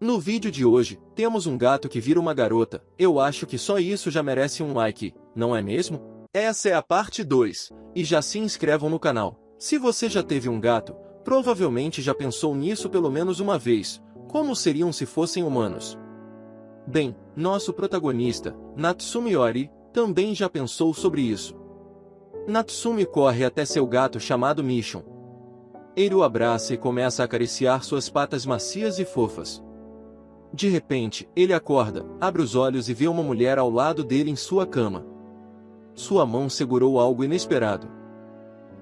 No vídeo de hoje, temos um gato que vira uma garota. Eu acho que só isso já merece um like, não é mesmo? Essa é a parte 2, e já se inscrevam no canal. Se você já teve um gato, provavelmente já pensou nisso pelo menos uma vez. Como seriam se fossem humanos? Bem, nosso protagonista, Natsumi Ori, também já pensou sobre isso. Natsumi corre até seu gato chamado Mission. Ele o abraça e começa a acariciar suas patas macias e fofas. De repente, ele acorda, abre os olhos e vê uma mulher ao lado dele em sua cama. Sua mão segurou algo inesperado.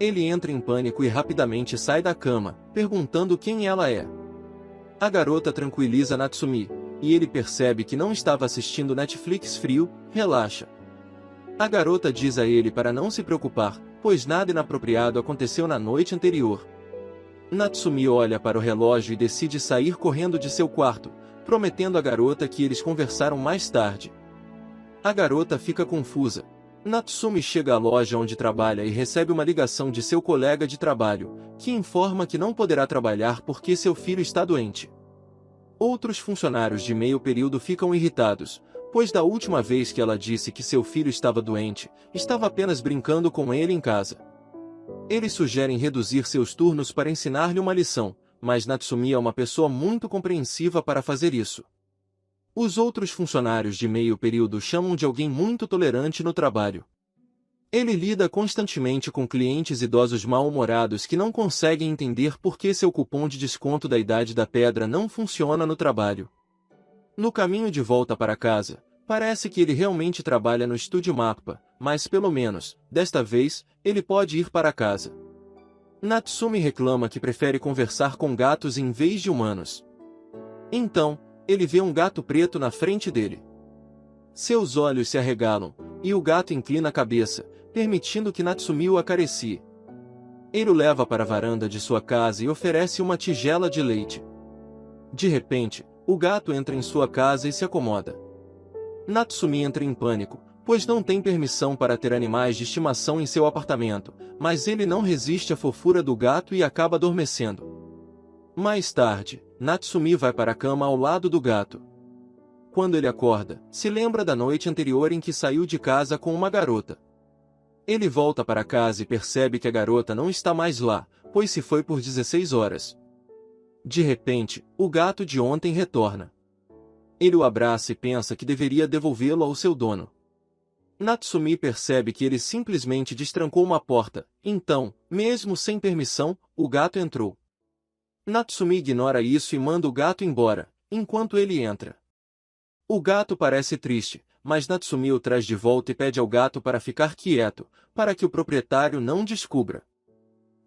Ele entra em pânico e rapidamente sai da cama, perguntando quem ela é. A garota tranquiliza Natsumi, e ele percebe que não estava assistindo Netflix frio, relaxa. A garota diz a ele para não se preocupar, pois nada inapropriado aconteceu na noite anterior. Natsumi olha para o relógio e decide sair correndo de seu quarto, prometendo à garota que eles conversaram mais tarde. A garota fica confusa. Natsumi chega à loja onde trabalha e recebe uma ligação de seu colega de trabalho, que informa que não poderá trabalhar porque seu filho está doente. Outros funcionários de meio período ficam irritados, pois da última vez que ela disse que seu filho estava doente, estava apenas brincando com ele em casa. Eles sugerem reduzir seus turnos para ensinar-lhe uma lição, mas Natsumi é uma pessoa muito compreensiva para fazer isso. Os outros funcionários de meio período chamam de alguém muito tolerante no trabalho. Ele lida constantemente com clientes idosos mal-humorados que não conseguem entender por que seu cupom de desconto da Idade da Pedra não funciona no trabalho. No caminho de volta para casa, parece que ele realmente trabalha no estúdio Mappa, mas pelo menos, desta vez, ele pode ir para casa. Natsumi reclama que prefere conversar com gatos em vez de humanos. Então, ele vê um gato preto na frente dele. Seus olhos se arregalam, e o gato inclina a cabeça, permitindo que Natsumi o acaricie. Ele o leva para a varanda de sua casa e oferece uma tigela de leite. De repente, o gato entra em sua casa e se acomoda. Natsumi entra em pânico, pois não tem permissão para ter animais de estimação em seu apartamento, mas ele não resiste à fofura do gato e acaba adormecendo. Mais tarde, Natsumi vai para a cama ao lado do gato. Quando ele acorda, se lembra da noite anterior em que saiu de casa com uma garota. Ele volta para casa e percebe que a garota não está mais lá, pois se foi por 16 horas. De repente, o gato de ontem retorna. Ele o abraça e pensa que deveria devolvê-lo ao seu dono. Natsumi percebe que ele simplesmente destrancou uma porta, então, mesmo sem permissão, o gato entrou. Natsumi ignora isso e manda o gato embora, enquanto ele entra. O gato parece triste, mas Natsumi o traz de volta e pede ao gato para ficar quieto, para que o proprietário não descubra.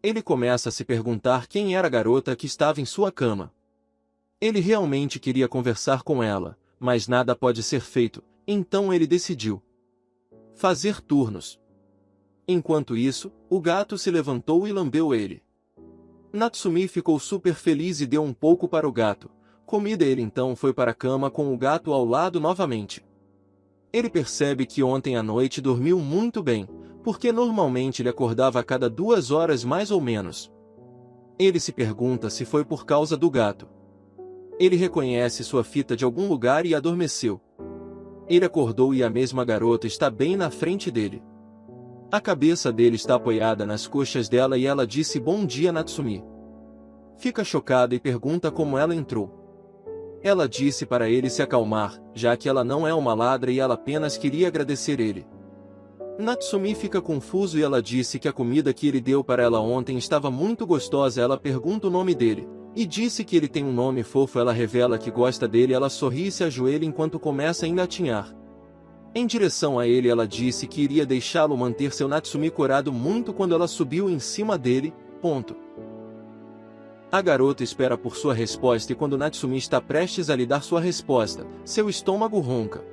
Ele começa a se perguntar quem era a garota que estava em sua cama. Ele realmente queria conversar com ela, mas nada pode ser feito, então ele decidiu fazer turnos. Enquanto isso, o gato se levantou e lambeu ele. Natsumi ficou super feliz e deu um pouco para o gato. Comida. Ele então foi para a cama com o gato ao lado novamente. Ele percebe que ontem à noite dormiu muito bem, porque normalmente ele acordava a cada 2 horas mais ou menos. Ele se pergunta se foi por causa do gato. Ele reconhece sua fita de algum lugar e adormeceu. Ele acordou e a mesma garota está bem na frente dele. A cabeça dele está apoiada nas coxas dela e ela disse bom dia Natsumi. Fica chocada e pergunta como ela entrou. Ela disse para ele se acalmar, já que ela não é uma ladra e ela apenas queria agradecer ele. Natsumi fica confuso e ela disse que a comida que ele deu para ela ontem estava muito gostosa. Ela pergunta o nome dele, e disse que ele tem um nome fofo. Ela revela que gosta dele. Ela sorri e se ajoelha enquanto começa a engatinhar. Em direção a ele ela disse que iria deixá-lo manter seu Natsumi corado muito quando ela subiu em cima dele, ponto. A garota espera por sua resposta e quando Natsumi está prestes a lhe dar sua resposta, seu estômago ronca.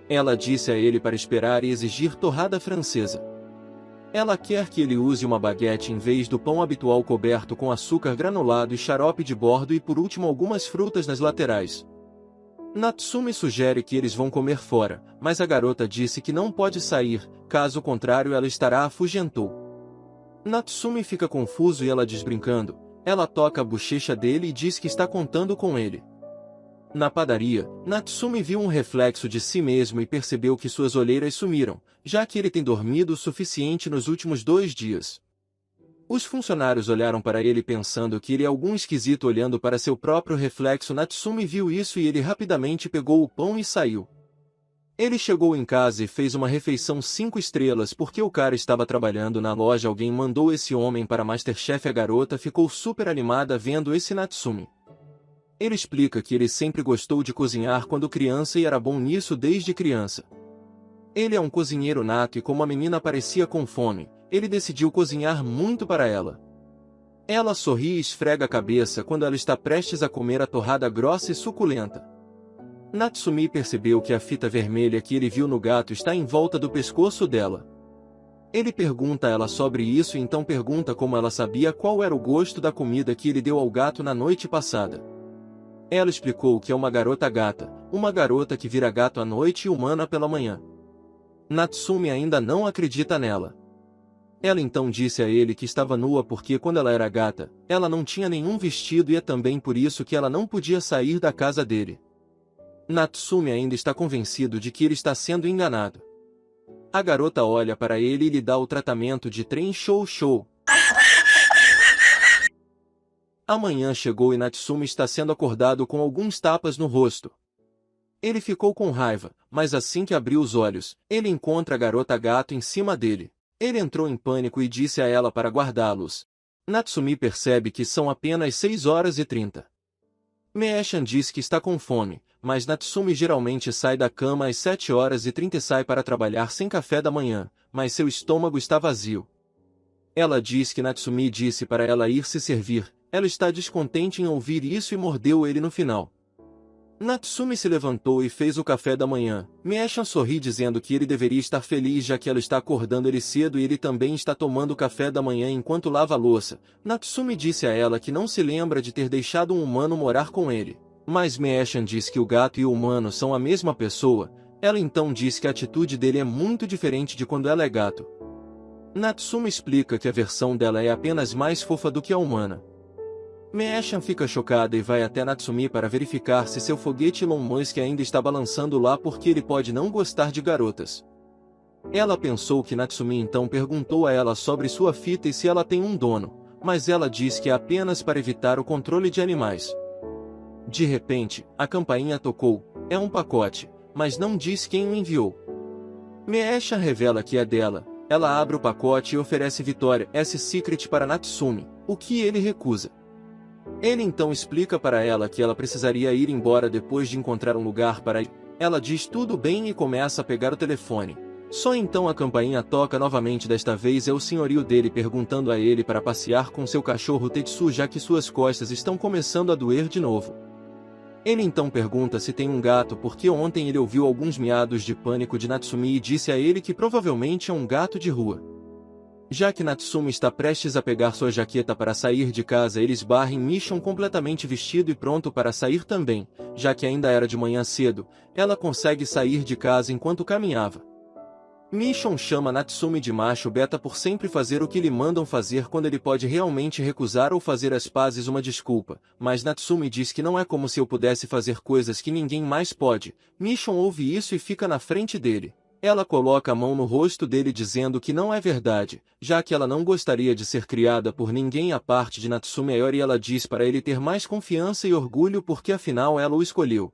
Ela disse a ele para esperar e exigir torrada francesa. Ela quer que ele use uma baguete em vez do pão habitual coberto com açúcar granulado e xarope de bordo e por último algumas frutas nas laterais. Natsumi sugere que eles vão comer fora, mas a garota disse que não pode sair, caso contrário ela estará afugentou. Natsumi fica confuso e ela diz brincando, ela toca a bochecha dele e diz que está contando com ele. Na padaria, Natsumi viu um reflexo de si mesmo e percebeu que suas olheiras sumiram, já que ele tem dormido o suficiente nos últimos 2 dias. Os funcionários olharam para ele pensando que ele é algum esquisito olhando para seu próprio reflexo. Natsumi viu isso e ele rapidamente pegou o pão e saiu. Ele chegou em casa e fez uma refeição 5 estrelas porque o cara estava trabalhando na loja. Alguém mandou esse homem para MasterChef. A garota ficou super animada vendo esse Natsumi. Ele explica que ele sempre gostou de cozinhar quando criança e era bom nisso desde criança. Ele é um cozinheiro nato e como a menina parecia com fome, ele decidiu cozinhar muito para ela. Ela sorri e esfrega a cabeça quando ela está prestes a comer a torrada grossa e suculenta. Natsumi percebeu que a fita vermelha que ele viu no gato está em volta do pescoço dela. Ele pergunta a ela sobre isso e então pergunta como ela sabia qual era o gosto da comida que ele deu ao gato na noite passada. Ela explicou que é uma garota gata, uma garota que vira gato à noite e humana pela manhã. Natsumi ainda não acredita nela. Ela então disse a ele que estava nua porque quando ela era gata, ela não tinha nenhum vestido e é também por isso que ela não podia sair da casa dele. Natsumi ainda está convencido de que ele está sendo enganado. A garota olha para ele e lhe dá o tratamento de trem show. Amanhã chegou e Natsumi está sendo acordado com alguns tapas no rosto. Ele ficou com raiva, mas assim que abriu os olhos, ele encontra a garota gato em cima dele. Ele entrou em pânico e disse a ela para guardá-los. Natsumi percebe que são apenas 6h30. Meeshan diz que está com fome, mas Natsumi geralmente sai da cama às 7h30 e sai para trabalhar sem café da manhã, mas seu estômago está vazio. Ela diz que Natsumi disse para ela ir se servir. Ela está descontente em ouvir isso e mordeu ele no final. Natsumi se levantou e fez o café da manhã. Meeshan sorri dizendo que ele deveria estar feliz já que ela está acordando ele cedo e ele também está tomando café da manhã enquanto lava a louça. Natsumi disse a ela que não se lembra de ter deixado um humano morar com ele. Mas Meeshan diz que o gato e o humano são a mesma pessoa. Ela então diz que a atitude dele é muito diferente de quando ela é gato. Natsumi explica que a versão dela é apenas mais fofa do que a humana. Meeshan fica chocada e vai até Natsumi para verificar se seu foguete Elon Musk ainda está balançando lá porque ele pode não gostar de garotas. Ela pensou que Natsumi então perguntou a ela sobre sua fita e se ela tem um dono, mas ela diz que é apenas para evitar o controle de animais. De repente, a campainha tocou. É um pacote, mas não diz quem o enviou. Meeshan revela que é dela. Ela abre o pacote e oferece Victoria Secret para Natsumi, o que ele recusa. Ele então explica para ela que ela precisaria ir embora depois de encontrar um lugar para ir. Ela diz tudo bem e começa a pegar o telefone. Só então a campainha toca novamente. Desta vez é o senhorio dele perguntando a ele para passear com seu cachorro Tetsu já que suas costas estão começando a doer de novo. Ele então pergunta se tem um gato porque ontem ele ouviu alguns miados de pânico de Natsumi e disse a ele que provavelmente é um gato de rua. Já que Natsumi está prestes a pegar sua jaqueta para sair de casa, ele esbarra em Mission completamente vestido e pronto para sair também, já que ainda era de manhã cedo, ela consegue sair de casa enquanto caminhava. Mission chama Natsumi de macho beta por sempre fazer o que lhe mandam fazer quando ele pode realmente recusar ou fazer as pazes uma desculpa, mas Natsumi diz que não é como se eu pudesse fazer coisas que ninguém mais pode. Mission ouve isso e fica na frente dele. Ela coloca a mão no rosto dele dizendo que não é verdade, já que ela não gostaria de ser criada por ninguém à parte de Natsumi e ela diz para ele ter mais confiança e orgulho porque afinal ela o escolheu.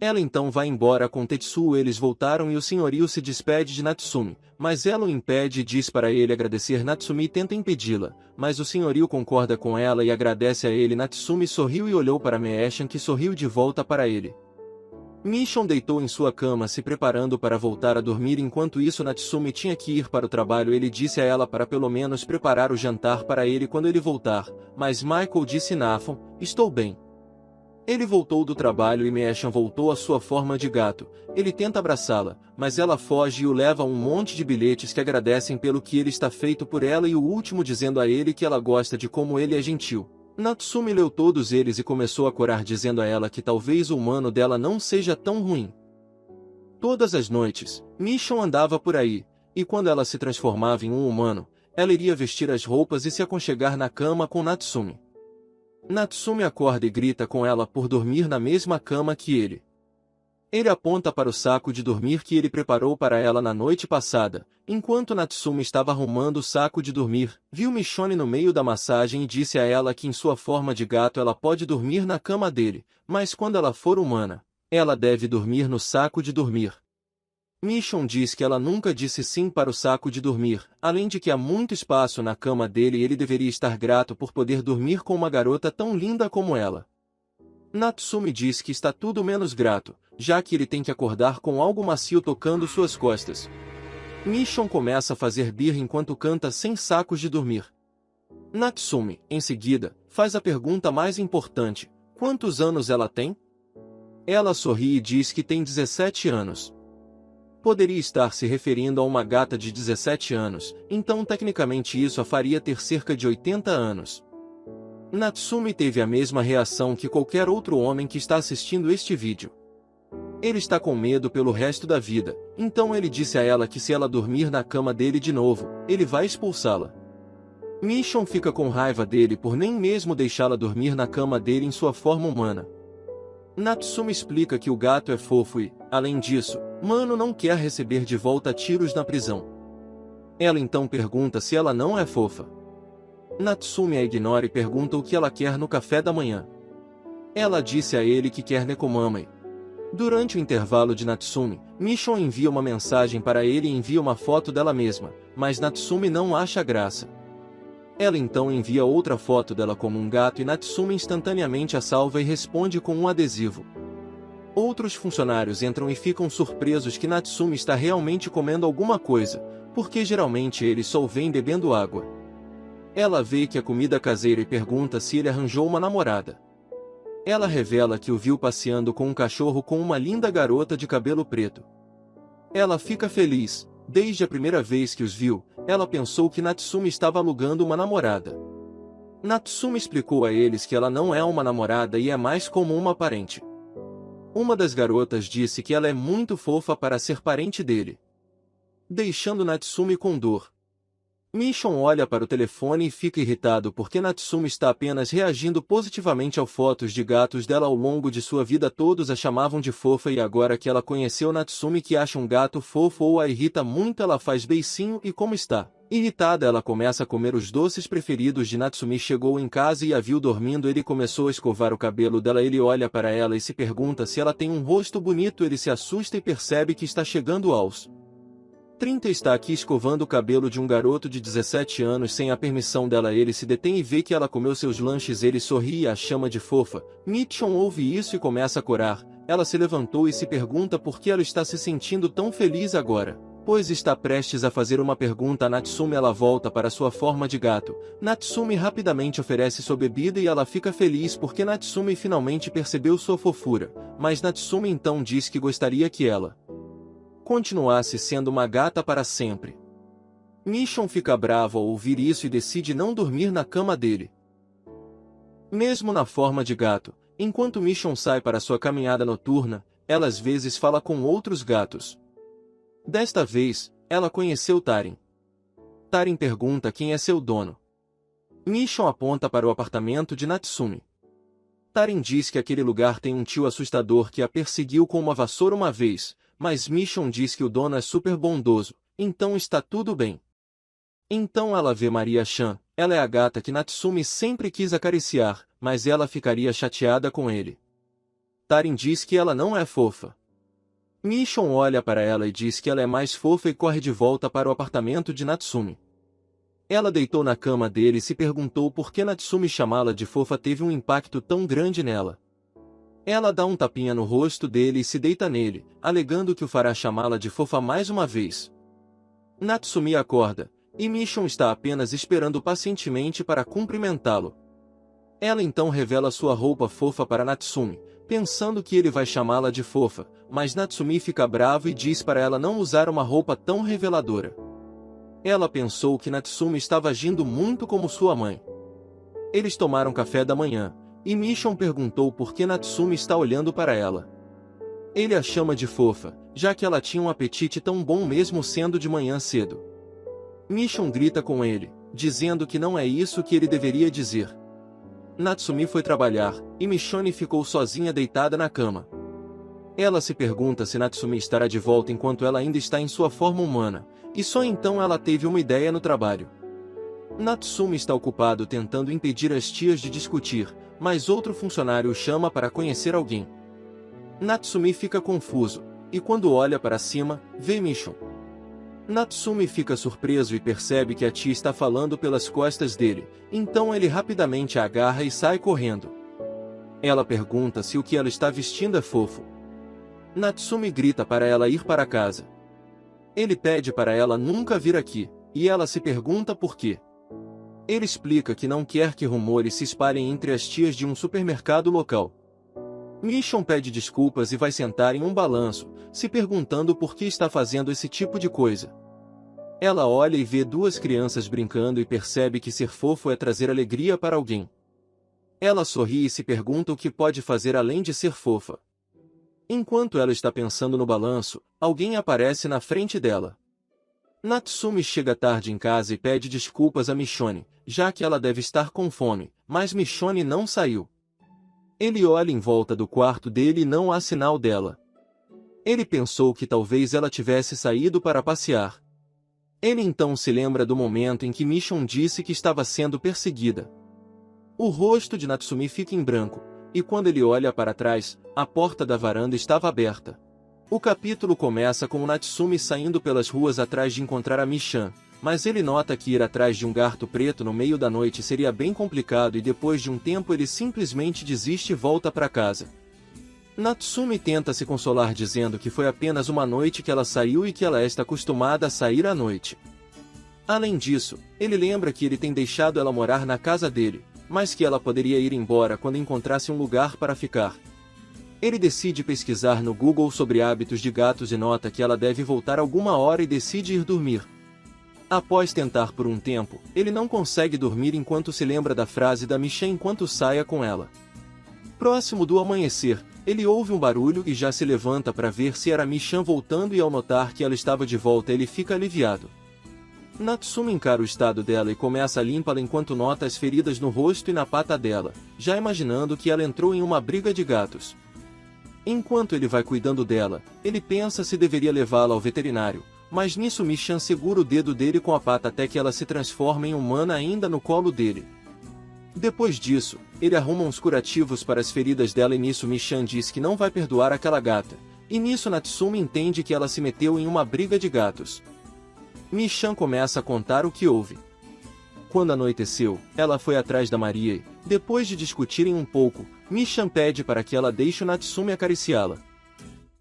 Ela então vai embora com Tetsuo. Eles voltaram e o senhorio se despede de Natsumi, mas ela o impede e diz para ele agradecer. Natsumi tenta impedi-la, mas o senhorio concorda com ela e agradece a ele. Natsumi sorriu e olhou para Meeshan que sorriu de volta para ele. Mission deitou em sua cama se preparando para voltar a dormir. Enquanto isso Natsumi tinha que ir para o trabalho. Ele disse a ela para pelo menos preparar o jantar para ele quando ele voltar, mas Michael disse Nafon, estou bem. Ele voltou do trabalho e Meeshan voltou à sua forma de gato. Ele tenta abraçá-la, mas ela foge e o leva a um monte de bilhetes que agradecem pelo que ele está feito por ela e o último dizendo a ele que ela gosta de como ele é gentil. Natsumi leu todos eles e começou a corar dizendo a ela que talvez o humano dela não seja tão ruim. Todas as noites, Mission andava por aí, e quando ela se transformava em um humano, ela iria vestir as roupas e se aconchegar na cama com Natsumi. Natsumi acorda e grita com ela por dormir na mesma cama que ele. Ele aponta para o saco de dormir que ele preparou para ela na noite passada. Enquanto Natsumi estava arrumando o saco de dormir, viu Michonne no meio da massagem e disse a ela que em sua forma de gato ela pode dormir na cama dele, mas quando ela for humana, ela deve dormir no saco de dormir. Michonne diz que ela nunca disse sim para o saco de dormir, além de que há muito espaço na cama dele e ele deveria estar grato por poder dormir com uma garota tão linda como ela. Natsumi diz que está tudo menos grato, já que ele tem que acordar com algo macio tocando suas costas. Michonne começa a fazer birra enquanto canta sem sacos de dormir. Natsumi, em seguida, faz a pergunta mais importante: quantos anos ela tem? Ela sorri e diz que tem 17 anos. Poderia estar se referindo a uma gata de 17 anos, então tecnicamente isso a faria ter cerca de 80 anos. Natsumi teve a mesma reação que qualquer outro homem que está assistindo este vídeo. Ele está com medo pelo resto da vida, então ele disse a ela que se ela dormir na cama dele de novo, ele vai expulsá-la. Michonne fica com raiva dele por nem mesmo deixá-la dormir na cama dele em sua forma humana. Natsumi explica que o gato é fofo e, além disso, Mano não quer receber de volta tiros na prisão. Ela então pergunta se ela não é fofa. Natsumi a ignora e pergunta o que ela quer no café da manhã. Ela disse a ele que quer Nekomame. Durante o intervalo de Natsumi, Michonne envia uma mensagem para ele e envia uma foto dela mesma, mas Natsumi não acha graça. Ela então envia outra foto dela como um gato e Natsumi instantaneamente a salva e responde com um adesivo. Outros funcionários entram e ficam surpresos que Natsumi está realmente comendo alguma coisa, porque geralmente ele só o vem bebendo água. Ela vê que é comida caseira e pergunta se ele arranjou uma namorada. Ela revela que o viu passeando com um cachorro com uma linda garota de cabelo preto. Ela fica feliz. Desde a primeira vez que os viu, ela pensou que Natsumi estava alugando uma namorada. Natsumi explicou a eles que ela não é uma namorada e é mais como uma parente. Uma das garotas disse que ela é muito fofa para ser parente dele, deixando Natsumi com dor. Michonne olha para o telefone e fica irritado porque Natsumi está apenas reagindo positivamente a fotos de gatos dela ao longo de sua vida. Todos a chamavam de fofa e agora que ela conheceu Natsumi que acha um gato fofo ou a irrita muito, ela faz beicinho e como está irritada ela começa a comer os doces preferidos de Natsumi. Chegou em casa e a viu dormindo. Ele começou a escovar o cabelo dela. Ele olha para ela e se pergunta se ela tem um rosto bonito. Ele se assusta e percebe que está chegando aos 30 está aqui escovando o cabelo de um garoto de 17 anos sem a permissão dela. Ele se detém e vê que ela comeu seus lanches. Ele sorri e a chama de fofa. Michonne ouve isso e começa a corar. Ela se levantou e se pergunta por que ela está se sentindo tão feliz agora, pois está prestes a fazer uma pergunta a Natsumi. Ela volta para sua forma de gato. Natsumi rapidamente oferece sua bebida e ela fica feliz porque Natsumi finalmente percebeu sua fofura, mas Natsumi então diz que gostaria que ela continuasse sendo uma gata para sempre. Michonne fica brava ao ouvir isso e decide não dormir na cama dele, mesmo na forma de gato. Enquanto Michonne sai para sua caminhada noturna, ela às vezes fala com outros gatos. Desta vez, ela conheceu Tarin. Tarin pergunta quem é seu dono. Michonne aponta para o apartamento de Natsumi. Tarin diz que aquele lugar tem um tio assustador que a perseguiu com uma vassoura uma vez, mas Michonne diz que o dono é super bondoso, então está tudo bem. Então ela vê Maria-chan. Ela é a gata que Natsumi sempre quis acariciar, mas ela ficaria chateada com ele. Tarin diz que ela não é fofa. Michonne olha para ela e diz que ela é mais fofa e corre de volta para o apartamento de Natsumi. Ela deitou na cama dele e se perguntou por que Natsumi chamá-la de fofa teve um impacto tão grande nela. Ela dá um tapinha no rosto dele e se deita nele, alegando que o fará chamá-la de fofa mais uma vez. Natsumi acorda, e Michonne está apenas esperando pacientemente para cumprimentá-lo. Ela então revela sua roupa fofa para Natsumi, pensando que ele vai chamá-la de fofa, mas Natsumi fica bravo e diz para ela não usar uma roupa tão reveladora. Ela pensou que Natsumi estava agindo muito como sua mãe. Eles tomaram café da manhã, e Michonne perguntou por que Natsumi está olhando para ela. Ele a chama de fofa, já que ela tinha um apetite tão bom mesmo sendo de manhã cedo. Michonne grita com ele, dizendo que não é isso que ele deveria dizer. Natsumi foi trabalhar, e Michonne ficou sozinha deitada na cama. Ela se pergunta se Natsumi estará de volta enquanto ela ainda está em sua forma humana, e só então ela teve uma ideia no trabalho. Natsumi está ocupado tentando impedir as tias de discutir, mas outro funcionário o chama para conhecer alguém. Natsumi fica confuso, e quando olha para cima, vê Michonne. Natsumi fica surpreso e percebe que a tia está falando pelas costas dele, então ele rapidamente a agarra e sai correndo. Ela pergunta se o que ela está vestindo é fofo. Natsumi grita para ela ir para casa. Ele pede para ela nunca vir aqui, e ela se pergunta por quê. Ele explica que não quer que rumores se espalhem entre as tias de um supermercado local. Michonne pede desculpas e vai sentar em um balanço, se perguntando por que está fazendo esse tipo de coisa. Ela olha e vê duas crianças brincando e percebe que ser fofo é trazer alegria para alguém. Ela sorri e se pergunta o que pode fazer além de ser fofa. Enquanto ela está pensando no balanço, alguém aparece na frente dela. Natsumi chega tarde em casa e pede desculpas a Michonne, já que ela deve estar com fome, mas Michonne não saiu. Ele olha em volta do quarto dele e não há sinal dela. Ele pensou que talvez ela tivesse saído para passear. Ele então se lembra do momento em que Michonne disse que estava sendo perseguida. O rosto de Natsumi fica em branco, e quando ele olha para trás, a porta da varanda estava aberta. O capítulo começa com o Natsumi saindo pelas ruas atrás de encontrar a Michonne, mas ele nota que ir atrás de um gato preto no meio da noite seria bem complicado e depois de um tempo ele simplesmente desiste e volta para casa. Natsumi tenta se consolar dizendo que foi apenas uma noite que ela saiu e que ela está acostumada a sair à noite. Além disso, ele lembra que ele tem deixado ela morar na casa dele, mas que ela poderia ir embora quando encontrasse um lugar para ficar. Ele decide pesquisar no Google sobre hábitos de gatos e nota que ela deve voltar alguma hora e decide ir dormir. Após tentar por um tempo, ele não consegue dormir enquanto se lembra da frase da Michonne enquanto saia com ela. Próximo do amanhecer, ele ouve um barulho e já se levanta para ver se era Michonne voltando e ao notar que ela estava de volta ele fica aliviado. Natsumi encara o estado dela e começa a limpá-la enquanto nota as feridas no rosto e na pata dela, já imaginando que ela entrou em uma briga de gatos. Enquanto ele vai cuidando dela, ele pensa se deveria levá-la ao veterinário, mas nisso Michonne segura o dedo dele com a pata até que ela se transforma em humana ainda no colo dele. Depois disso, ele arruma uns curativos para as feridas dela e nisso Michonne diz que não vai perdoar aquela gata, e nisso Natsumi entende que ela se meteu em uma briga de gatos. Michonne começa a contar o que houve. Quando anoiteceu, ela foi atrás da Maria e, depois de discutirem um pouco, Michonne pede para que ela deixe o Natsumi acariciá-la.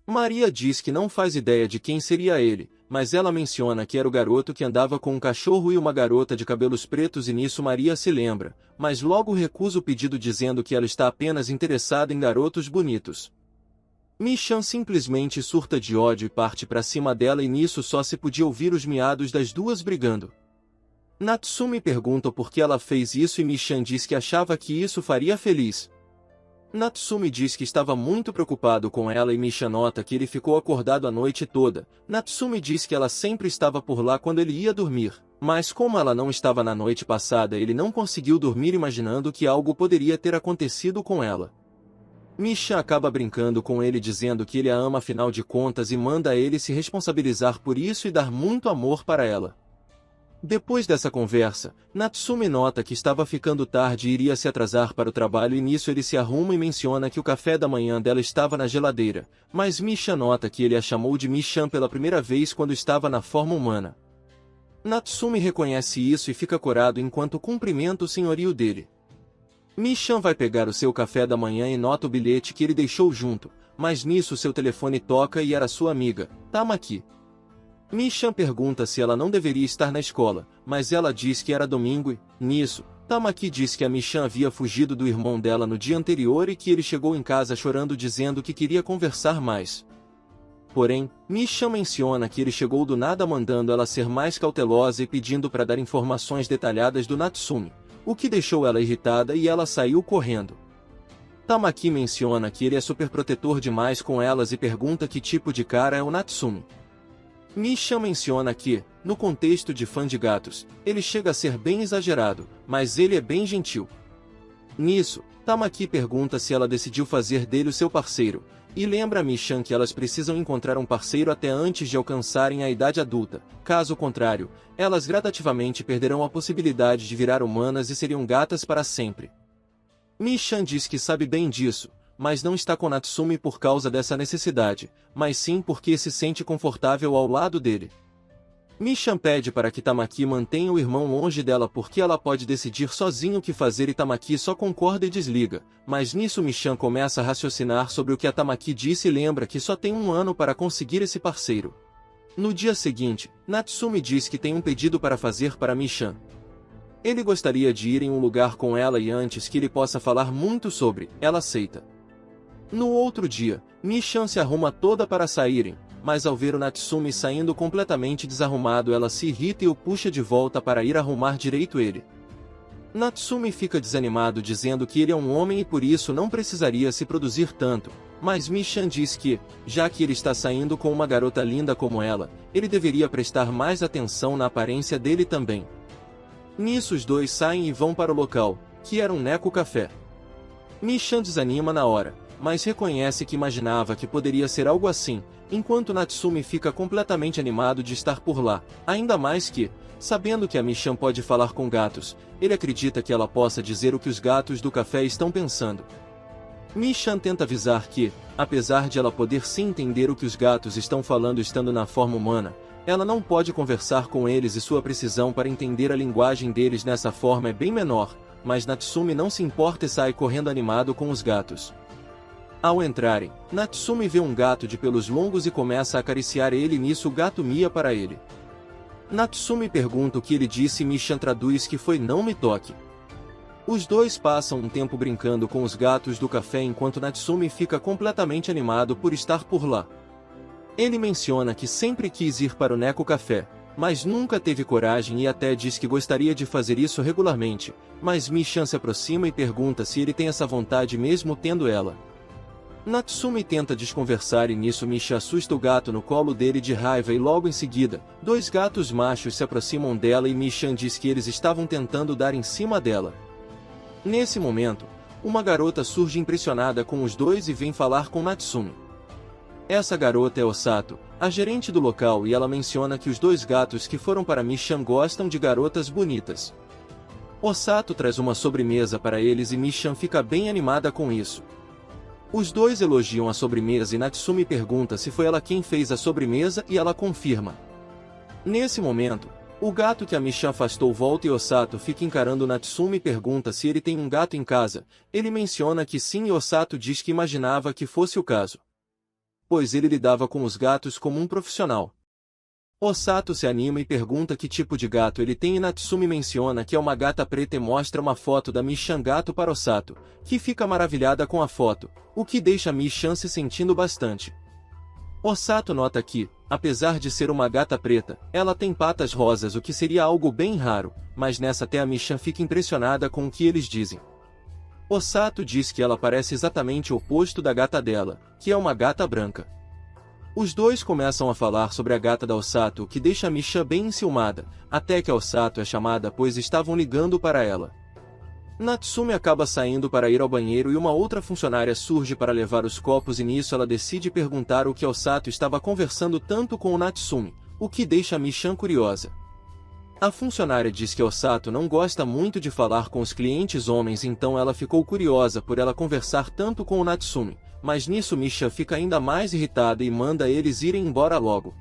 Maria diz que não faz ideia de quem seria ele, mas ela menciona que era o garoto que andava com um cachorro e uma garota de cabelos pretos e nisso Maria se lembra, mas logo recusa o pedido dizendo que ela está apenas interessada em garotos bonitos. Michonne simplesmente surta de ódio e parte para cima dela e nisso só se podia ouvir os miados das duas brigando. Natsumi pergunta por que ela fez isso e Michonne diz que achava que isso faria feliz. Natsumi diz que estava muito preocupado com ela e Michonne nota que ele ficou acordado a noite toda. Natsumi diz que ela sempre estava por lá quando ele ia dormir, mas como ela não estava na noite passada ele não conseguiu dormir imaginando que algo poderia ter acontecido com ela. Michonne acaba brincando com ele dizendo que ele a ama afinal de contas e manda ele se responsabilizar por isso e dar muito amor para ela. Depois dessa conversa, Natsumi nota que estava ficando tarde e iria se atrasar para o trabalho e nisso ele se arruma e menciona que o café da manhã dela estava na geladeira, mas Michonne nota que ele a chamou de Michonne pela primeira vez quando estava na forma humana. Natsumi reconhece isso e fica corado enquanto cumprimenta o senhorio dele. Michonne vai pegar o seu café da manhã e nota o bilhete que ele deixou junto, mas nisso seu telefone toca e era sua amiga, Tamaki. Michonne pergunta se ela não deveria estar na escola, mas ela diz que era domingo e, nisso, Tamaki diz que a Michonne havia fugido do irmão dela no dia anterior e que ele chegou em casa chorando dizendo que queria conversar mais. Porém, Michonne menciona que ele chegou do nada mandando ela ser mais cautelosa e pedindo para dar informações detalhadas do Natsumi, o que deixou ela irritada e ela saiu correndo. Tamaki menciona que ele é super protetor demais com elas e pergunta que tipo de cara é o Natsumi. Michonne menciona que, no contexto de fã de gatos, ele chega a ser bem exagerado, mas ele é bem gentil. Nisso, Tamaki pergunta se ela decidiu fazer dele o seu parceiro, e lembra a Michan que elas precisam encontrar um parceiro até antes de alcançarem a idade adulta. Caso contrário, elas gradativamente perderão a possibilidade de virar humanas e seriam gatas para sempre. Michan diz que sabe bem disso, mas não está com Natsumi por causa dessa necessidade, mas sim porque se sente confortável ao lado dele. Michan pede para que Tamaki mantenha o irmão longe dela porque ela pode decidir sozinho o que fazer e Tamaki só concorda e desliga, mas nisso Michan começa a raciocinar sobre o que a Tamaki disse e lembra que só tem um ano para conseguir esse parceiro. No dia seguinte, Natsumi diz que tem um pedido para fazer para Michan. Ele gostaria de ir em um lugar com ela e antes que ele possa falar muito sobre, ela aceita. No outro dia, Michan se arruma toda para saírem, mas ao ver o Natsumi saindo completamente desarrumado ela se irrita e o puxa de volta para ir arrumar direito ele. Natsumi fica desanimado dizendo que ele é um homem e por isso não precisaria se produzir tanto, mas Michan diz que, já que ele está saindo com uma garota linda como ela, ele deveria prestar mais atenção na aparência dele também. Nisso os dois saem e vão para o local, que era um Neko Café. Michan desanima na hora, mas reconhece que imaginava que poderia ser algo assim, enquanto Natsumi fica completamente animado de estar por lá, ainda mais que, sabendo que a Michan pode falar com gatos, ele acredita que ela possa dizer o que os gatos do café estão pensando. Michan tenta avisar que, apesar de ela poder sim entender o que os gatos estão falando estando na forma humana, ela não pode conversar com eles e sua precisão para entender a linguagem deles nessa forma é bem menor, mas Natsumi não se importa e sai correndo animado com os gatos. Ao entrarem, Natsumi vê um gato de pelos longos e começa a acariciar ele e nisso o gato mia para ele. Natsumi pergunta o que ele disse e Michan traduz que foi "não me toque". Os dois passam um tempo brincando com os gatos do café enquanto Natsumi fica completamente animado por estar por lá. Ele menciona que sempre quis ir para o Neko Café, mas nunca teve coragem e até diz que gostaria de fazer isso regularmente, mas Michan se aproxima e pergunta se ele tem essa vontade mesmo tendo ela. Natsumi tenta desconversar e nisso Michan assusta o gato no colo dele de raiva e logo em seguida, dois gatos machos se aproximam dela e Michan diz que eles estavam tentando dar em cima dela. Nesse momento, uma garota surge impressionada com os dois e vem falar com Natsumi. Essa garota é Osato, a gerente do local e ela menciona que os dois gatos que foram para Michan gostam de garotas bonitas. Osato traz uma sobremesa para eles e Michan fica bem animada com isso. Os dois elogiam a sobremesa e Natsumi pergunta se foi ela quem fez a sobremesa e ela confirma. Nesse momento, o gato que a Michan afastou volta e Osato fica encarando Natsumi e pergunta se ele tem um gato em casa. Ele menciona que sim e Osato diz que imaginava que fosse o caso, pois ele lidava com os gatos como um profissional. Osato se anima e pergunta que tipo de gato ele tem e Natsumi menciona que é uma gata preta e mostra uma foto da Michan gato para Osato, que fica maravilhada com a foto, o que deixa Michan se sentindo bastante. Osato nota que, apesar de ser uma gata preta, ela tem patas rosas o que seria algo bem raro, mas nessa até a Michan fica impressionada com o que eles dizem. Osato diz que ela parece exatamente o oposto da gata dela, que é uma gata branca. Os dois começam a falar sobre a gata da Osato o que deixa a Michan bem enciumada, até que a Osato é chamada pois estavam ligando para ela. Natsumi acaba saindo para ir ao banheiro e uma outra funcionária surge para levar os copos e nisso ela decide perguntar o que a Osato estava conversando tanto com o Natsumi, o que deixa a Michan curiosa. A funcionária diz que a Osato não gosta muito de falar com os clientes homens então ela ficou curiosa por ela conversar tanto com o Natsumi, mas nisso Michan fica ainda mais irritada e manda eles irem embora logo.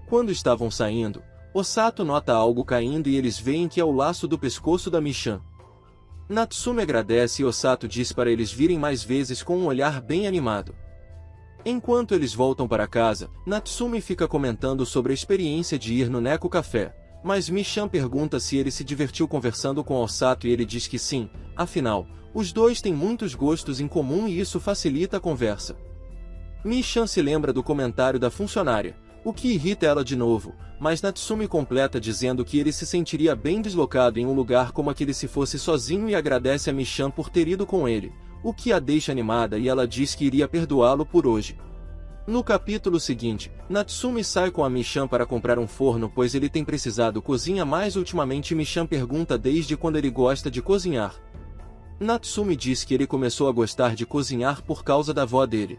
Quando estavam saindo, Osato nota algo caindo e eles veem que é o laço do pescoço da Michan. Natsumi agradece e Osato diz para eles virem mais vezes com um olhar bem animado. Enquanto eles voltam para casa, Natsumi fica comentando sobre a experiência de ir no Neko Café, mas Michan pergunta se ele se divertiu conversando com Osato e ele diz que sim, afinal, os dois têm muitos gostos em comum e isso facilita a conversa. Michan se lembra do comentário da funcionária, o que irrita ela de novo, mas Natsumi completa dizendo que ele se sentiria bem deslocado em um lugar como aquele se fosse sozinho e agradece a Michan por ter ido com ele, o que a deixa animada e ela diz que iria perdoá-lo por hoje. No capítulo seguinte, Natsumi sai com a Michan para comprar um forno pois ele tem precisado cozinhar mais ultimamente e Michan pergunta desde quando ele gosta de cozinhar. Natsumi diz que ele começou a gostar de cozinhar por causa da avó dele.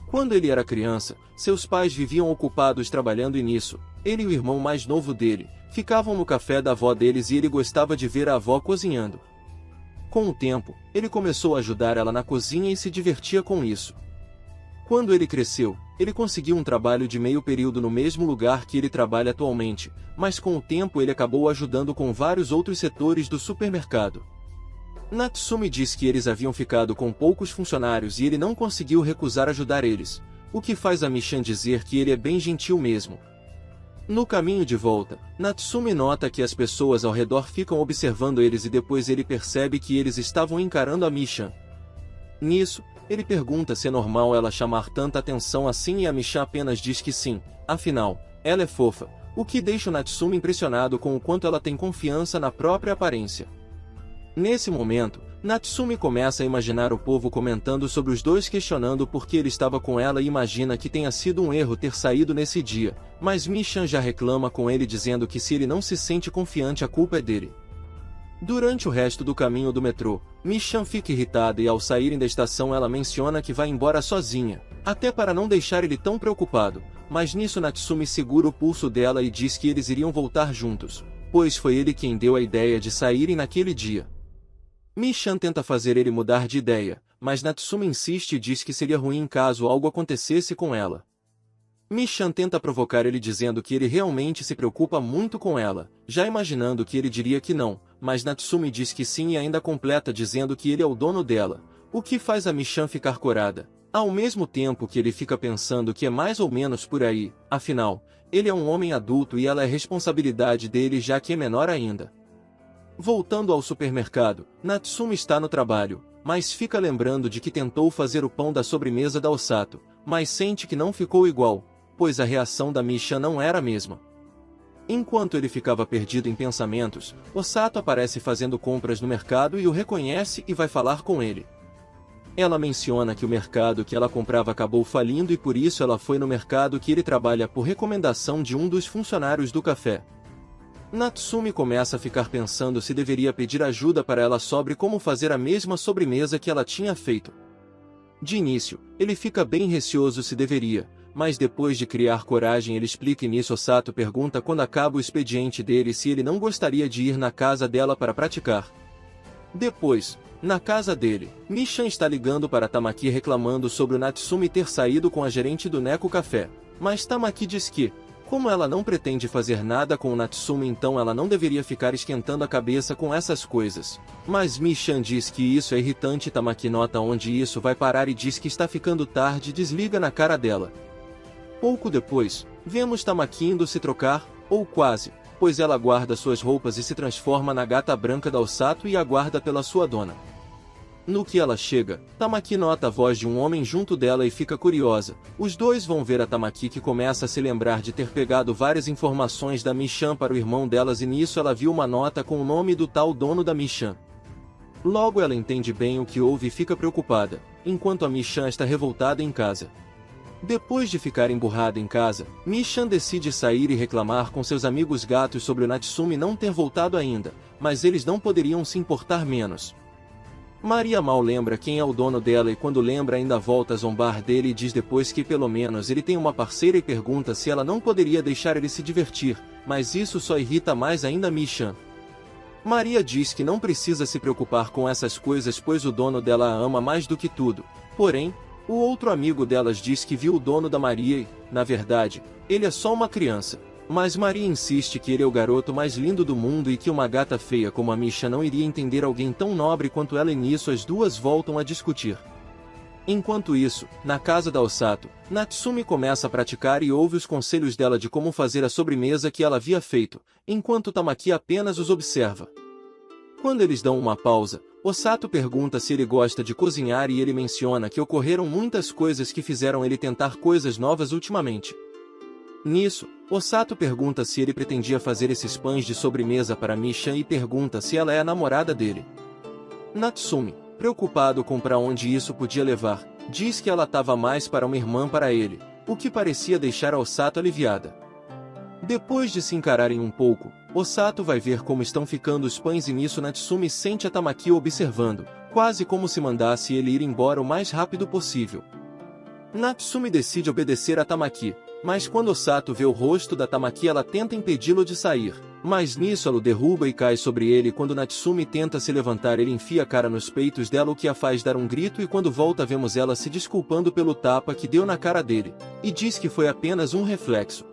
Quando ele era criança, seus pais viviam ocupados trabalhando e nisso, ele e o irmão mais novo dele, ficavam no café da avó deles e ele gostava de ver a avó cozinhando. Com o tempo, ele começou a ajudar ela na cozinha e se divertia com isso. Quando ele cresceu, ele conseguiu um trabalho de meio período no mesmo lugar que ele trabalha atualmente, mas com o tempo ele acabou ajudando com vários outros setores do supermercado. Natsumi diz que eles haviam ficado com poucos funcionários e ele não conseguiu recusar ajudar eles, o que faz a Michan dizer que ele é bem gentil mesmo. No caminho de volta, Natsumi nota que as pessoas ao redor ficam observando eles e depois ele percebe que eles estavam encarando a Michan. Nisso, ele pergunta se é normal ela chamar tanta atenção assim e a Michan apenas diz que sim, afinal, ela é fofa, o que deixa o Natsumi impressionado com o quanto ela tem confiança na própria aparência. Nesse momento, Natsumi começa a imaginar o povo comentando sobre os dois questionando por que ele estava com ela e imagina que tenha sido um erro ter saído nesse dia, mas Michan já reclama com ele dizendo que se ele não se sente confiante a culpa é dele. Durante o resto do caminho do metrô, Michan fica irritada e ao saírem da estação ela menciona que vai embora sozinha, até para não deixar ele tão preocupado, mas nisso Natsumi segura o pulso dela e diz que eles iriam voltar juntos, pois foi ele quem deu a ideia de saírem naquele dia. Michan tenta fazer ele mudar de ideia, mas Natsumi insiste e diz que seria ruim caso algo acontecesse com ela. Michan tenta provocar ele dizendo que ele realmente se preocupa muito com ela, já imaginando que ele diria que não, mas Natsumi diz que sim e ainda completa dizendo que ele é o dono dela, o que faz a Michan ficar corada, ao mesmo tempo que ele fica pensando que é mais ou menos por aí, afinal, ele é um homem adulto e ela é responsabilidade dele já que é menor ainda. Voltando ao supermercado, Natsumi está no trabalho, mas fica lembrando de que tentou fazer o pão da sobremesa da Osato, mas sente que não ficou igual, pois a reação da Michan não era a mesma. Enquanto ele ficava perdido em pensamentos, Osato aparece fazendo compras no mercado e o reconhece e vai falar com ele. Ela menciona que o mercado que ela comprava acabou falindo e por isso ela foi no mercado que ele trabalha por recomendação de um dos funcionários do café. Natsumi começa a ficar pensando se deveria pedir ajuda para ela sobre como fazer a mesma sobremesa que ela tinha feito. De início, ele fica bem receoso se deveria, mas depois de criar coragem ele explica e nisso Osato pergunta quando acaba o expediente dele se ele não gostaria de ir na casa dela para praticar. Depois, na casa dele, Michan está ligando para Tamaki reclamando sobre o Natsumi ter saído com a gerente do Neko Café, mas Tamaki diz que, como ela não pretende fazer nada com o Natsumi então ela não deveria ficar esquentando a cabeça com essas coisas. Mas Michan diz que isso é irritante e Tamaki nota onde isso vai parar e diz que está ficando tarde e desliga na cara dela. Pouco depois, vemos Tamaki indo se trocar, ou quase, pois ela guarda suas roupas e se transforma na gata branca da Osato e aguarda pela sua dona. No que ela chega, Tamaki nota a voz de um homem junto dela e fica curiosa. Os dois vão ver a Tamaki que começa a se lembrar de ter pegado várias informações da Michan para o irmão delas e nisso ela viu uma nota com o nome do tal dono da Michan. Logo ela entende bem o que houve e fica preocupada, enquanto a Michan está revoltada em casa. Depois de ficar emburrada em casa, Michan decide sair e reclamar com seus amigos gatos sobre o Natsumi não ter voltado ainda, mas eles não poderiam se importar menos. Maria mal lembra quem é o dono dela e quando lembra ainda volta a zombar dele e diz depois que pelo menos ele tem uma parceira e pergunta se ela não poderia deixar ele se divertir, mas isso só irrita mais ainda Michan. Maria diz que não precisa se preocupar com essas coisas pois o dono dela a ama mais do que tudo, porém, o outro amigo delas diz que viu o dono da Maria e, na verdade, ele é só uma criança. Mas Maria insiste que ele é o garoto mais lindo do mundo e que uma gata feia como a Michan não iria entender alguém tão nobre quanto ela e nisso as duas voltam a discutir. Enquanto isso, na casa da Osato, Natsumi começa a praticar e ouve os conselhos dela de como fazer a sobremesa que ela havia feito, enquanto Tamaki apenas os observa. Quando eles dão uma pausa, Osato pergunta se ele gosta de cozinhar e ele menciona que ocorreram muitas coisas que fizeram ele tentar coisas novas ultimamente. Nisso, Osato pergunta se ele pretendia fazer esses pães de sobremesa para Michan e pergunta se ela é a namorada dele. Natsumi, preocupado com para onde isso podia levar, diz que ela estava mais para uma irmã para ele, o que parecia deixar a Osato aliviada. Depois de se encararem um pouco, Osato vai ver como estão ficando os pães e nisso Natsumi sente a Tamaki observando, quase como se mandasse ele ir embora o mais rápido possível. Natsumi decide obedecer a Tamaki, mas quando Osato vê o rosto da Tamaki ela tenta impedi-lo de sair, mas nisso ela o derruba e cai sobre ele. Quando Natsumi tenta se levantar ele enfia a cara nos peitos dela, o que a faz dar um grito, e quando volta vemos ela se desculpando pelo tapa que deu na cara dele, e diz que foi apenas um reflexo.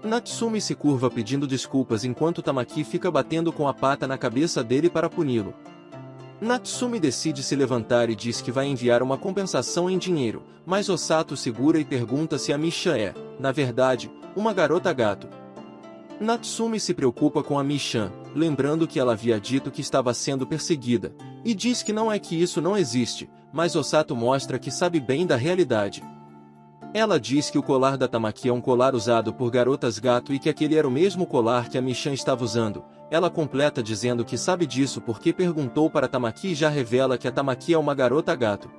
Natsumi se curva pedindo desculpas enquanto Tamaki fica batendo com a pata na cabeça dele para puni-lo. Natsumi decide se levantar e diz que vai enviar uma compensação em dinheiro, mas Osato segura e pergunta se a Misha é, na verdade, uma garota gato. Natsumi se preocupa com a Misha, lembrando que ela havia dito que estava sendo perseguida, e diz que não é que isso não existe, mas Osato mostra que sabe bem da realidade. Ela diz que o colar da Tamaki é um colar usado por garotas gato e que aquele era o mesmo colar que a Misha estava usando. Ela completa dizendo que sabe disso porque perguntou para Tamaki e já revela que a Tamaki é uma garota gato.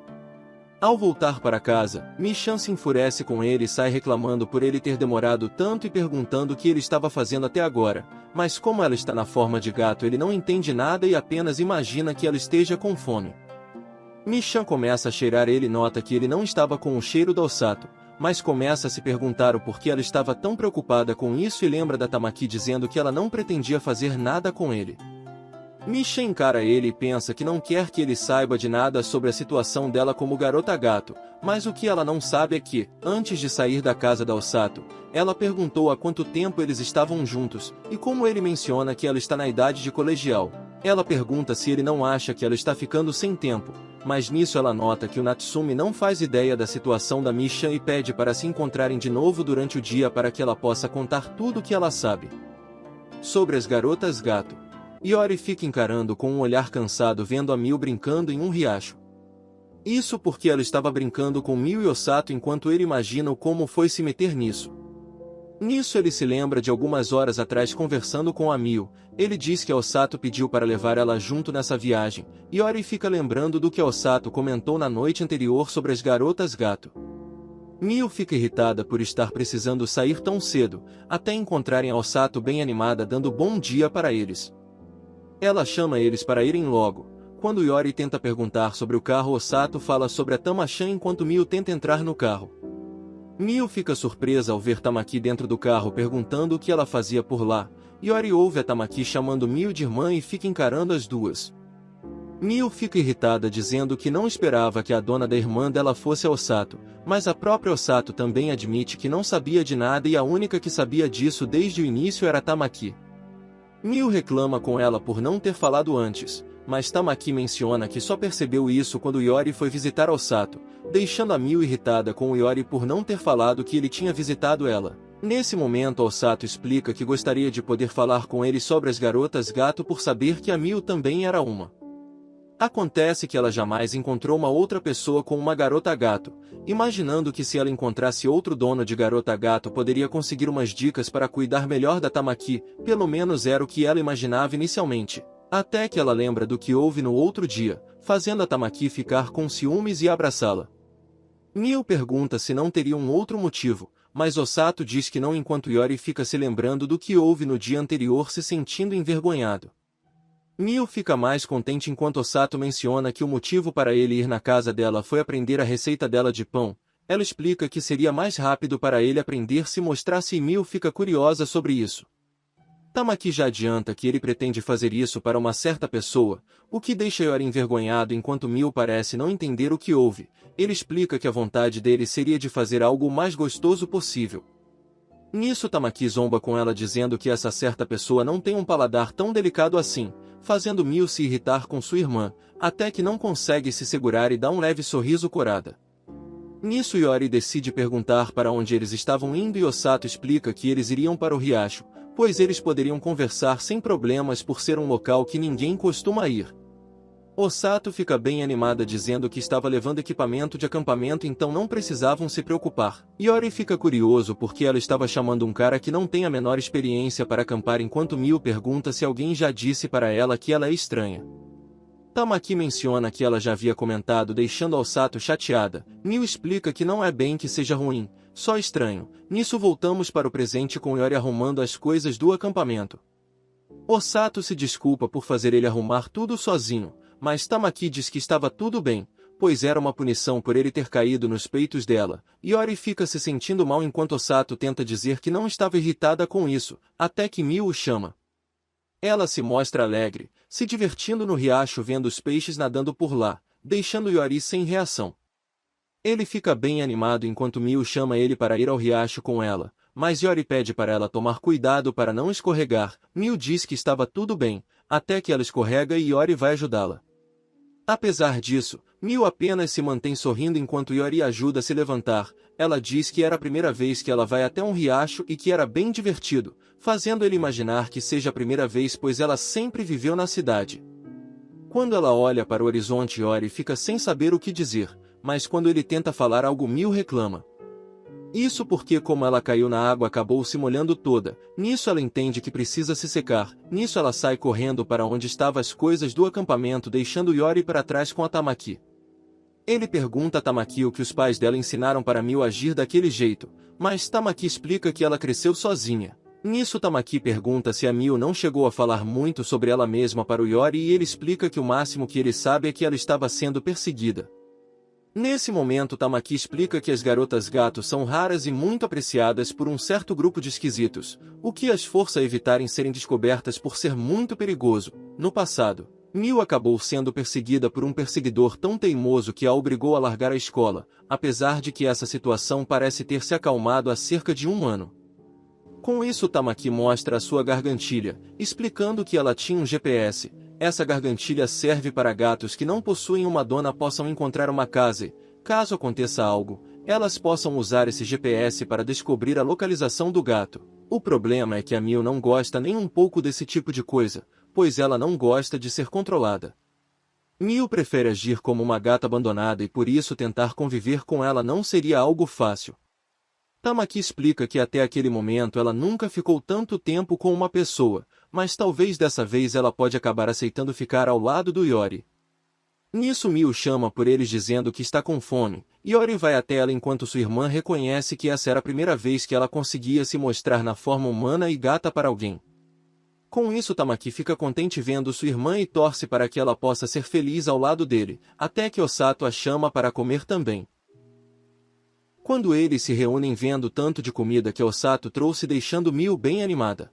Ao voltar para casa, Misha se enfurece com ele e sai reclamando por ele ter demorado tanto e perguntando o que ele estava fazendo até agora, mas como ela está na forma de gato ele não entende nada e apenas imagina que ela esteja com fome. Misha começa a cheirar ele e nota que ele não estava com o cheiro da Osato, mas começa a se perguntar o porquê ela estava tão preocupada com isso e lembra da Tamaki dizendo que ela não pretendia fazer nada com ele. Misha encara ele e pensa que não quer que ele saiba de nada sobre a situação dela como garota gato, mas o que ela não sabe é que, antes de sair da casa da Osato, ela perguntou há quanto tempo eles estavam juntos, e como ele menciona que ela está na idade de colegial, ela pergunta se ele não acha que ela está ficando sem tempo, mas nisso ela nota que o Natsumi não faz ideia da situação da Misha e pede para se encontrarem de novo durante o dia para que ela possa contar tudo o que ela sabe sobre as garotas gato. Iori fica encarando com um olhar cansado vendo a Miu brincando em um riacho. Isso porque ela estava brincando com Miu e Osato enquanto ele imagina como foi se meter nisso. Nisso ele se lembra de algumas horas atrás conversando com a Miu. Ele diz que a Osato pediu para levar ela junto nessa viagem, e Iori fica lembrando do que a Osato comentou na noite anterior sobre as garotas gato. Miu fica irritada por estar precisando sair tão cedo, até encontrarem a Osato bem animada dando bom dia para eles. Ela chama eles para irem logo. Quando Iori tenta perguntar sobre o carro, Osato fala sobre a Tamachan enquanto Miu tenta entrar no carro. Miu fica surpresa ao ver Tamaki dentro do carro perguntando o que ela fazia por lá. Iori ouve a Tamaki chamando Miu de irmã e fica encarando as duas. Miu fica irritada dizendo que não esperava que a dona da irmã dela fosse a Osato, mas a própria Osato também admite que não sabia de nada e a única que sabia disso desde o início era Tamaki. Miu reclama com ela por não ter falado antes, mas Tamaki menciona que só percebeu isso quando Iori foi visitar Osato, deixando a Miu irritada com o Iori por não ter falado que ele tinha visitado ela. Nesse momento Osato explica que gostaria de poder falar com ele sobre as garotas gato por saber que a Miu também era uma. Acontece que ela jamais encontrou uma outra pessoa com uma garota gato, imaginando que se ela encontrasse outro dono de garota gato poderia conseguir umas dicas para cuidar melhor da Tamaki, pelo menos era o que ela imaginava inicialmente. Até que ela lembra do que houve no outro dia, fazendo a Tamaki ficar com ciúmes e abraçá-la. Miu pergunta se não teria um outro motivo, mas Osato diz que não enquanto Iori fica se lembrando do que houve no dia anterior se sentindo envergonhado. Miu fica mais contente enquanto Osato menciona que o motivo para ele ir na casa dela foi aprender a receita dela de pão. Ela explica que seria mais rápido para ele aprender se mostrasse e Miu fica curiosa sobre isso. Tamaki já adianta que ele pretende fazer isso para uma certa pessoa, o que deixa Iori envergonhado enquanto Miu parece não entender o que houve. Ele explica que a vontade dele seria de fazer algo o mais gostoso possível. Nisso Tamaki zomba com ela dizendo que essa certa pessoa não tem um paladar tão delicado assim, fazendo Miu se irritar com sua irmã, até que não consegue se segurar e dá um leve sorriso corada. Nisso Iori decide perguntar para onde eles estavam indo e Osato explica que eles iriam para o riacho, pois eles poderiam conversar sem problemas por ser um local que ninguém costuma ir. Osato fica bem animada dizendo que estava levando equipamento de acampamento então não precisavam se preocupar. Iori fica curioso porque ela estava chamando um cara que não tem a menor experiência para acampar enquanto Miu pergunta se alguém já disse para ela que ela é estranha. Tamaki menciona que ela já havia comentado deixando Osato chateada. Miu explica que não é bem que seja ruim, só estranho. Nisso voltamos para o presente com Iori arrumando as coisas do acampamento. Osato se desculpa por fazer ele arrumar tudo sozinho, mas Tamaki diz que estava tudo bem, pois era uma punição por ele ter caído nos peitos dela. Yori fica se sentindo mal enquanto Osato tenta dizer que não estava irritada com isso, até que Miu o chama. Ela se mostra alegre, se divertindo no riacho vendo os peixes nadando por lá, deixando Yori sem reação. Ele fica bem animado enquanto Miu chama ele para ir ao riacho com ela, mas Yori pede para ela tomar cuidado para não escorregar. Miu diz que estava tudo bem, até que ela escorrega e Yori vai ajudá-la. Apesar disso, Miu apenas se mantém sorrindo enquanto Yori ajuda a se levantar. Ela diz que era a primeira vez que ela vai até um riacho e que era bem divertido, fazendo ele imaginar que seja a primeira vez pois ela sempre viveu na cidade. Quando ela olha para o horizonte, Yori fica sem saber o que dizer, mas quando ele tenta falar algo, Miu reclama. Isso porque como ela caiu na água acabou se molhando toda. Nisso ela entende que precisa se secar. Nisso ela sai correndo para onde estavam as coisas do acampamento, deixando Yori para trás com a Tamaki. Ele pergunta a Tamaki o que os pais dela ensinaram para Miu agir daquele jeito, mas Tamaki explica que ela cresceu sozinha. Nisso Tamaki pergunta se a Miu não chegou a falar muito sobre ela mesma para o Yori e ele explica que o máximo que ele sabe é que ela estava sendo perseguida. Nesse momento Tamaki explica que as garotas gato são raras e muito apreciadas por um certo grupo de esquisitos, o que as força a evitarem serem descobertas por ser muito perigoso. No passado, Miu acabou sendo perseguida por um perseguidor tão teimoso que a obrigou a largar a escola, apesar de que essa situação parece ter se acalmado há cerca de um ano. Com isso Tamaki mostra a sua gargantilha, explicando que ela tinha um GPS. Essa gargantilha serve para gatos que não possuem uma dona possam encontrar uma casa e, caso aconteça algo, elas possam usar esse GPS para descobrir a localização do gato. O problema é que a Miu não gosta nem um pouco desse tipo de coisa, pois ela não gosta de ser controlada. Miu prefere agir como uma gata abandonada e por isso tentar conviver com ela não seria algo fácil. Tamaki explica que até aquele momento ela nunca ficou tanto tempo com uma pessoa, mas talvez dessa vez ela pode acabar aceitando ficar ao lado do Yori. Nisso Miu chama por eles dizendo que está com fome. Yori vai até ela enquanto sua irmã reconhece que essa era a primeira vez que ela conseguia se mostrar na forma humana e gata para alguém. Com isso Tamaki fica contente vendo sua irmã e torce para que ela possa ser feliz ao lado dele, até que Osato a chama para comer também. Quando eles se reúnem vendo tanto de comida que Osato trouxe deixando Miu bem animada.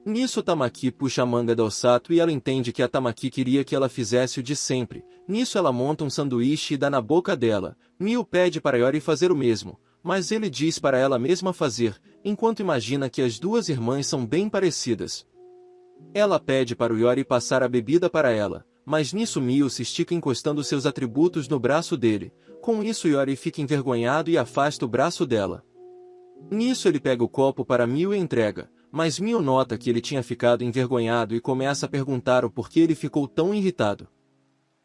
Nisso Tamaki puxa a manga da Osato e ela entende que a Tamaki queria que ela fizesse o de sempre. Nisso ela monta um sanduíche e dá na boca dela. Miu pede para Yori fazer o mesmo, mas ele diz para ela mesma fazer, enquanto imagina que as duas irmãs são bem parecidas. Ela pede para o Yori passar a bebida para ela, mas nisso Miu se estica encostando seus atributos no braço dele. Com isso Yori fica envergonhado e afasta o braço dela. Nisso ele pega o copo para Miu e entrega, mas Miu nota que ele tinha ficado envergonhado e começa a perguntar o porquê ele ficou tão irritado.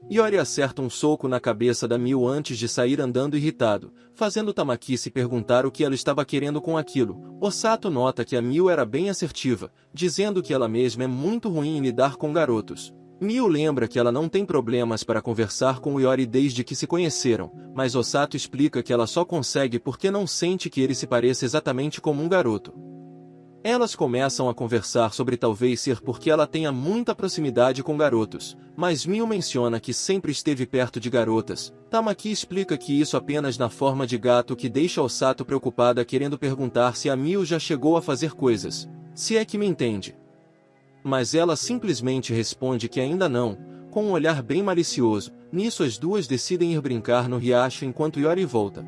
Yori acerta um soco na cabeça da Miu antes de sair andando irritado, fazendo Tamaki se perguntar o que ela estava querendo com aquilo. Osato nota que a Miu era bem assertiva, dizendo que ela mesma é muito ruim em lidar com garotos. Miu lembra que ela não tem problemas para conversar com o Yori desde que se conheceram, mas Osato explica que ela só consegue porque não sente que ele se pareça exatamente como um garoto. Elas começam a conversar sobre talvez ser porque ela tenha muita proximidade com garotos, mas Miu menciona que sempre esteve perto de garotas. Tamaki explica que isso apenas na forma de gato, que deixa Osato preocupada querendo perguntar se a Miu já chegou a fazer coisas. Se é que me entende. Mas ela simplesmente responde que ainda não, com um olhar bem malicioso. Nisso as duas decidem ir brincar no riacho enquanto Yori volta.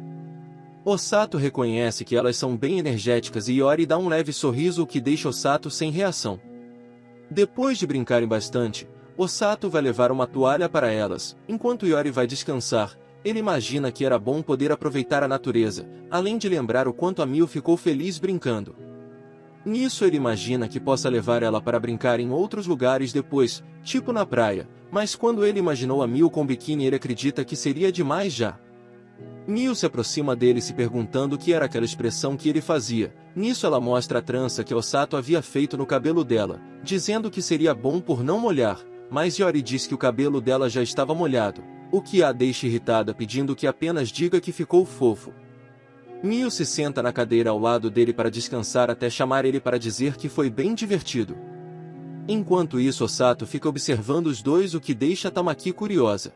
Osato reconhece que elas são bem energéticas e Yori dá um leve sorriso, o que deixa Osato sem reação. Depois de brincarem bastante, Osato vai levar uma toalha para elas. Enquanto Yori vai descansar, ele imagina que era bom poder aproveitar a natureza, além de lembrar o quanto a Miu ficou feliz brincando. Nisso ele imagina que possa levar ela para brincar em outros lugares depois, tipo na praia, mas quando ele imaginou a Miu com biquíni ele acredita que seria demais já. Miu se aproxima dele se perguntando o que era aquela expressão que ele fazia. Nisso ela mostra a trança que Osato havia feito no cabelo dela, dizendo que seria bom por não molhar, mas Yori diz que o cabelo dela já estava molhado, o que a deixa irritada pedindo que apenas diga que ficou fofo. Miu se senta na cadeira ao lado dele para descansar até chamar ele para dizer que foi bem divertido. Enquanto isso, Osato fica observando os dois, o que deixa Tamaki curiosa.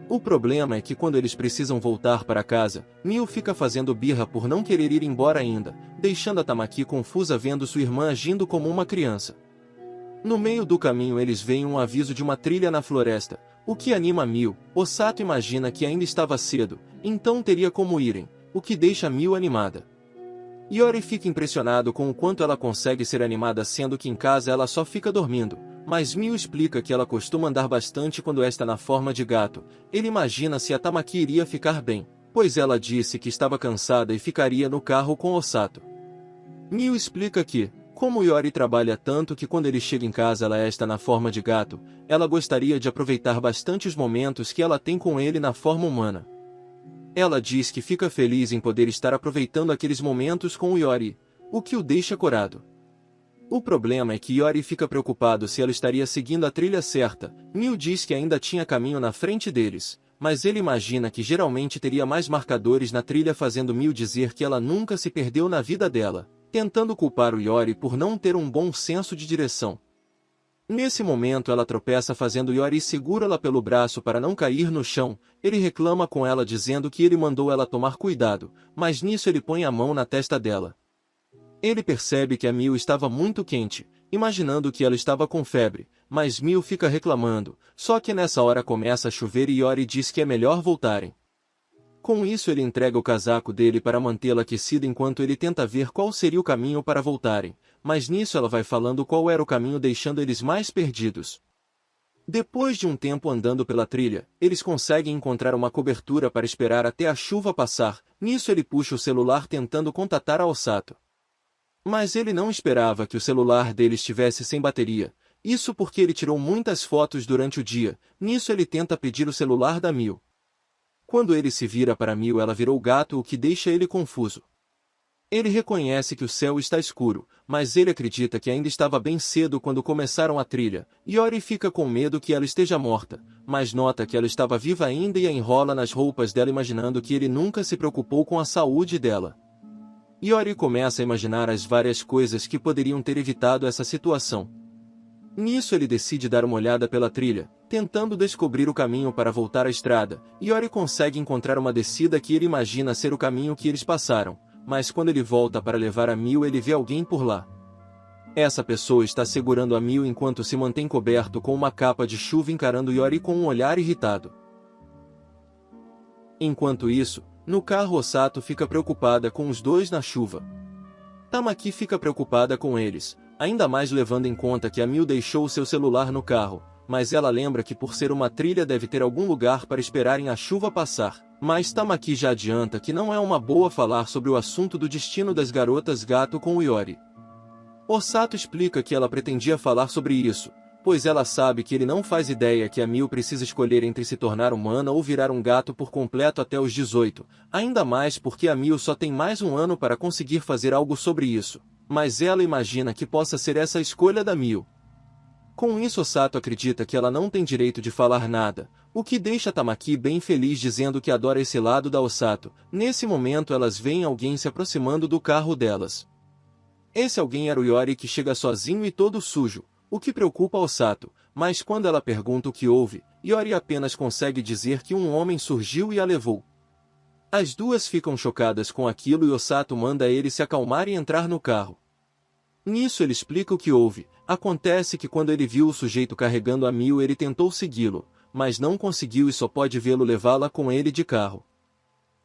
O problema é que quando eles precisam voltar para casa, Mio fica fazendo birra por não querer ir embora ainda, deixando a Tamaki confusa vendo sua irmã agindo como uma criança. No meio do caminho eles veem um aviso de uma trilha na floresta, o que anima Mio. Osato imagina que ainda estava cedo, então teria como irem, o que deixa Mio animada. Iori fica impressionado com o quanto ela consegue ser animada sendo que em casa ela só fica dormindo, mas Mio explica que ela costuma andar bastante quando está na forma de gato. Ele imagina se a Tamaki iria ficar bem, pois ela disse que estava cansada e ficaria no carro com Osato. Mio explica que, como Iori trabalha tanto que quando ele chega em casa ela está na forma de gato, ela gostaria de aproveitar bastante os momentos que ela tem com ele na forma humana. Ela diz que fica feliz em poder estar aproveitando aqueles momentos com o Iori, o que o deixa corado. O problema é que Iori fica preocupado se ela estaria seguindo a trilha certa. Mio diz que ainda tinha caminho na frente deles, mas ele imagina que geralmente teria mais marcadores na trilha, fazendo Mio dizer que ela nunca se perdeu na vida dela, tentando culpar o Iori por não ter um bom senso de direção. Nesse momento ela tropeça fazendo Iori segura-la pelo braço para não cair no chão. Ele reclama com ela dizendo que ele mandou ela tomar cuidado, mas nisso ele põe a mão na testa dela. Ele percebe que a Mio estava muito quente, imaginando que ela estava com febre, mas Mio fica reclamando, só que nessa hora começa a chover e Iori diz que é melhor voltarem. Com isso ele entrega o casaco dele para mantê-la aquecida enquanto ele tenta ver qual seria o caminho para voltarem, mas nisso ela vai falando qual era o caminho, deixando eles mais perdidos. Depois de um tempo andando pela trilha, eles conseguem encontrar uma cobertura para esperar até a chuva passar. Nisso ele puxa o celular tentando contatar a Osato. Mas ele não esperava que o celular dele estivesse sem bateria, isso porque ele tirou muitas fotos durante o dia. Nisso ele tenta pedir o celular da Mio. Quando ele se vira para Mio, ela virou gato, o que deixa ele confuso. Ele reconhece que o céu está escuro, mas ele acredita que ainda estava bem cedo quando começaram a trilha. Iori fica com medo que ela esteja morta, mas nota que ela estava viva ainda e a enrola nas roupas dela, imaginando que ele nunca se preocupou com a saúde dela. Iori começa a imaginar as várias coisas que poderiam ter evitado essa situação. Nisso ele decide dar uma olhada pela trilha, tentando descobrir o caminho para voltar à estrada. Iori consegue encontrar uma descida que ele imagina ser o caminho que eles passaram, mas quando ele volta para levar a Mio ele vê alguém por lá. Essa pessoa está segurando a Mio enquanto se mantém coberto com uma capa de chuva, encarando Iori com um olhar irritado. Enquanto isso, no carro Osato fica preocupada com os dois na chuva. Tamaki fica preocupada com eles, ainda mais levando em conta que a Mio deixou o seu celular no carro, mas ela lembra que por ser uma trilha deve ter algum lugar para esperarem a chuva passar. Mas Tamaki já adianta que não é uma boa falar sobre o assunto do destino das garotas gato com o Iori. Osato explica que ela pretendia falar sobre isso, pois ela sabe que ele não faz ideia que a Mio precisa escolher entre se tornar humana ou virar um gato por completo até os 18, ainda mais porque a Mio só tem mais um ano para conseguir fazer algo sobre isso, mas ela imagina que possa ser essa a escolha da Mio. Com isso Osato acredita que ela não tem direito de falar nada, o que deixa Tamaki bem feliz, dizendo que adora esse lado da Osato. Nesse momento elas veem alguém se aproximando do carro delas. Esse alguém era o Iori, que chega sozinho e todo sujo, o que preocupa Osato, mas quando ela pergunta o que houve, Iori apenas consegue dizer que um homem surgiu e a levou. As duas ficam chocadas com aquilo e Osato manda ele se acalmar e entrar no carro. Nisso ele explica o que houve. Acontece que quando ele viu o sujeito carregando a Mio ele tentou segui-lo, mas não conseguiu e só pode vê-lo levá-la com ele de carro.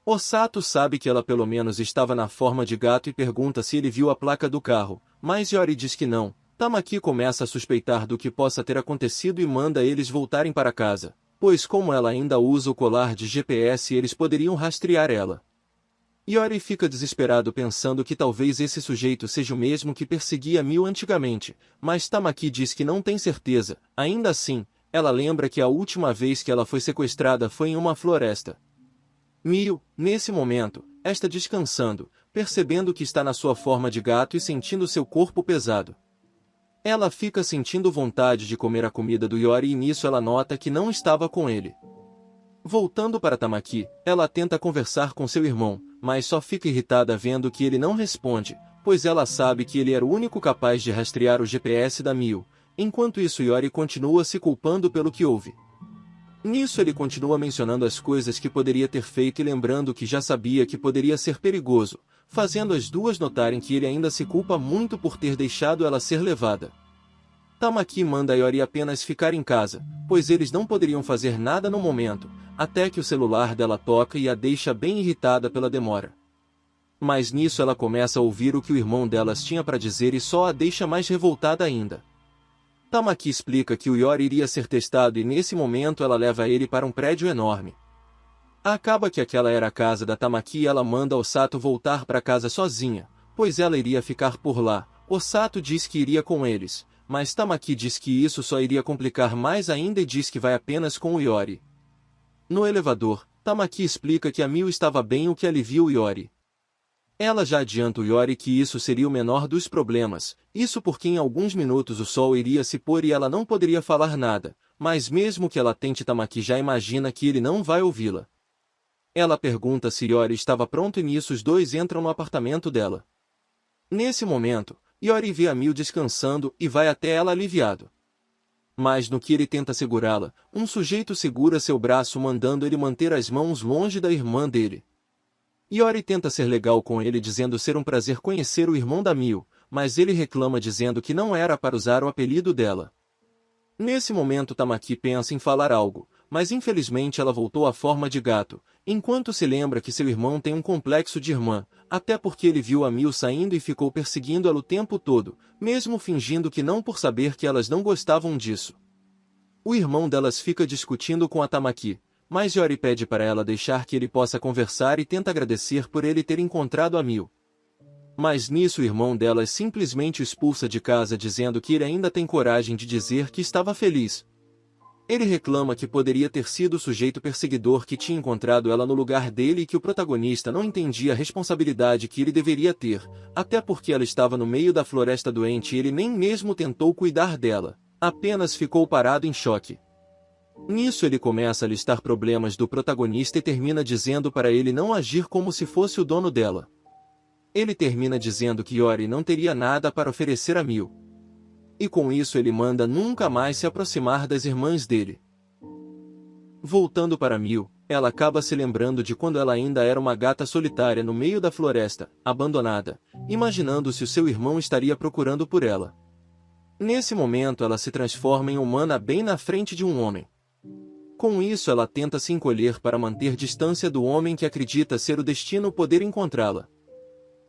Osato sabe que ela pelo menos estava na forma de gato e pergunta se ele viu a placa do carro, mas Iori diz que não. Tamaki começa a suspeitar do que possa ter acontecido e manda eles voltarem para casa, pois como ela ainda usa o colar de GPS eles poderiam rastrear ela. Iori fica desesperado pensando que talvez esse sujeito seja o mesmo que perseguia Mio antigamente, mas Tamaki diz que não tem certeza. Ainda assim, ela lembra que a última vez que ela foi sequestrada foi em uma floresta. Mio, nesse momento, está descansando, percebendo que está na sua forma de gato e sentindo seu corpo pesado. Ela fica sentindo vontade de comer a comida do Iori e nisso ela nota que não estava com ele. Voltando para Tamaki, ela tenta conversar com seu irmão, mas só fica irritada vendo que ele não responde, pois ela sabe que ele era o único capaz de rastrear o GPS da Mio. Enquanto isso, Iori continua se culpando pelo que houve. Nisso ele continua mencionando as coisas que poderia ter feito e lembrando que já sabia que poderia ser perigoso, fazendo as duas notarem que ele ainda se culpa muito por ter deixado ela ser levada. Tamaki manda Iori apenas ficar em casa, pois eles não poderiam fazer nada no momento, até que o celular dela toca e a deixa bem irritada pela demora. Mas nisso ela começa a ouvir o que o irmão delas tinha para dizer e só a deixa mais revoltada ainda. Tamaki explica que o Iori iria ser testado e nesse momento ela leva ele para um prédio enorme. Acaba que aquela era a casa da Tamaki e ela manda Osato voltar para casa sozinha, pois ela iria ficar por lá. Osato diz que iria com eles, mas Tamaki diz que isso só iria complicar mais ainda e diz que vai apenas com o Iori. No elevador, Tamaki explica que a Miu estava bem, o que alivia o Iori. Ela já adianta o Iori que isso seria o menor dos problemas, isso porque em alguns minutos o sol iria se pôr e ela não poderia falar nada, mas mesmo que ela tente, Tamaki já imagina que ele não vai ouvi-la. Ela pergunta se Iori estava pronto e nisso os dois entram no apartamento dela. Nesse momento, Iori vê a Miu descansando e vai até ela aliviado. Mas no que ele tenta segurá-la, um sujeito segura seu braço mandando ele manter as mãos longe da irmã dele. Iori tenta ser legal com ele dizendo ser um prazer conhecer o irmão da Miu, mas ele reclama dizendo que não era para usar o apelido dela. Nesse momento Tamaki pensa em falar algo, mas infelizmente ela voltou à forma de gato, enquanto se lembra que seu irmão tem um complexo de irmã, até porque ele viu a Miu saindo e ficou perseguindo-a o tempo todo, mesmo fingindo que não por saber que elas não gostavam disso. O irmão delas fica discutindo com a Tamaki, mas Iori pede para ela deixar que ele possa conversar e tenta agradecer por ele ter encontrado a Miu. Mas nisso o irmão delas simplesmente o expulsa de casa dizendo que ele ainda tem coragem de dizer que estava feliz. Ele reclama que poderia ter sido o sujeito perseguidor que tinha encontrado ela no lugar dele e que o protagonista não entendia a responsabilidade que ele deveria ter, até porque ela estava no meio da floresta doente e ele nem mesmo tentou cuidar dela, apenas ficou parado em choque. Nisso ele começa a listar problemas do protagonista e termina dizendo para ele não agir como se fosse o dono dela. Ele termina dizendo que Iori não teria nada para oferecer a Miu. E com isso ele manda nunca mais se aproximar das irmãs dele. Voltando para Miu, ela acaba se lembrando de quando ela ainda era uma gata solitária no meio da floresta, abandonada, imaginando se o seu irmão estaria procurando por ela. Nesse momento ela se transforma em humana bem na frente de um homem. Com isso ela tenta se encolher para manter distância do homem que acredita ser o destino poder encontrá-la.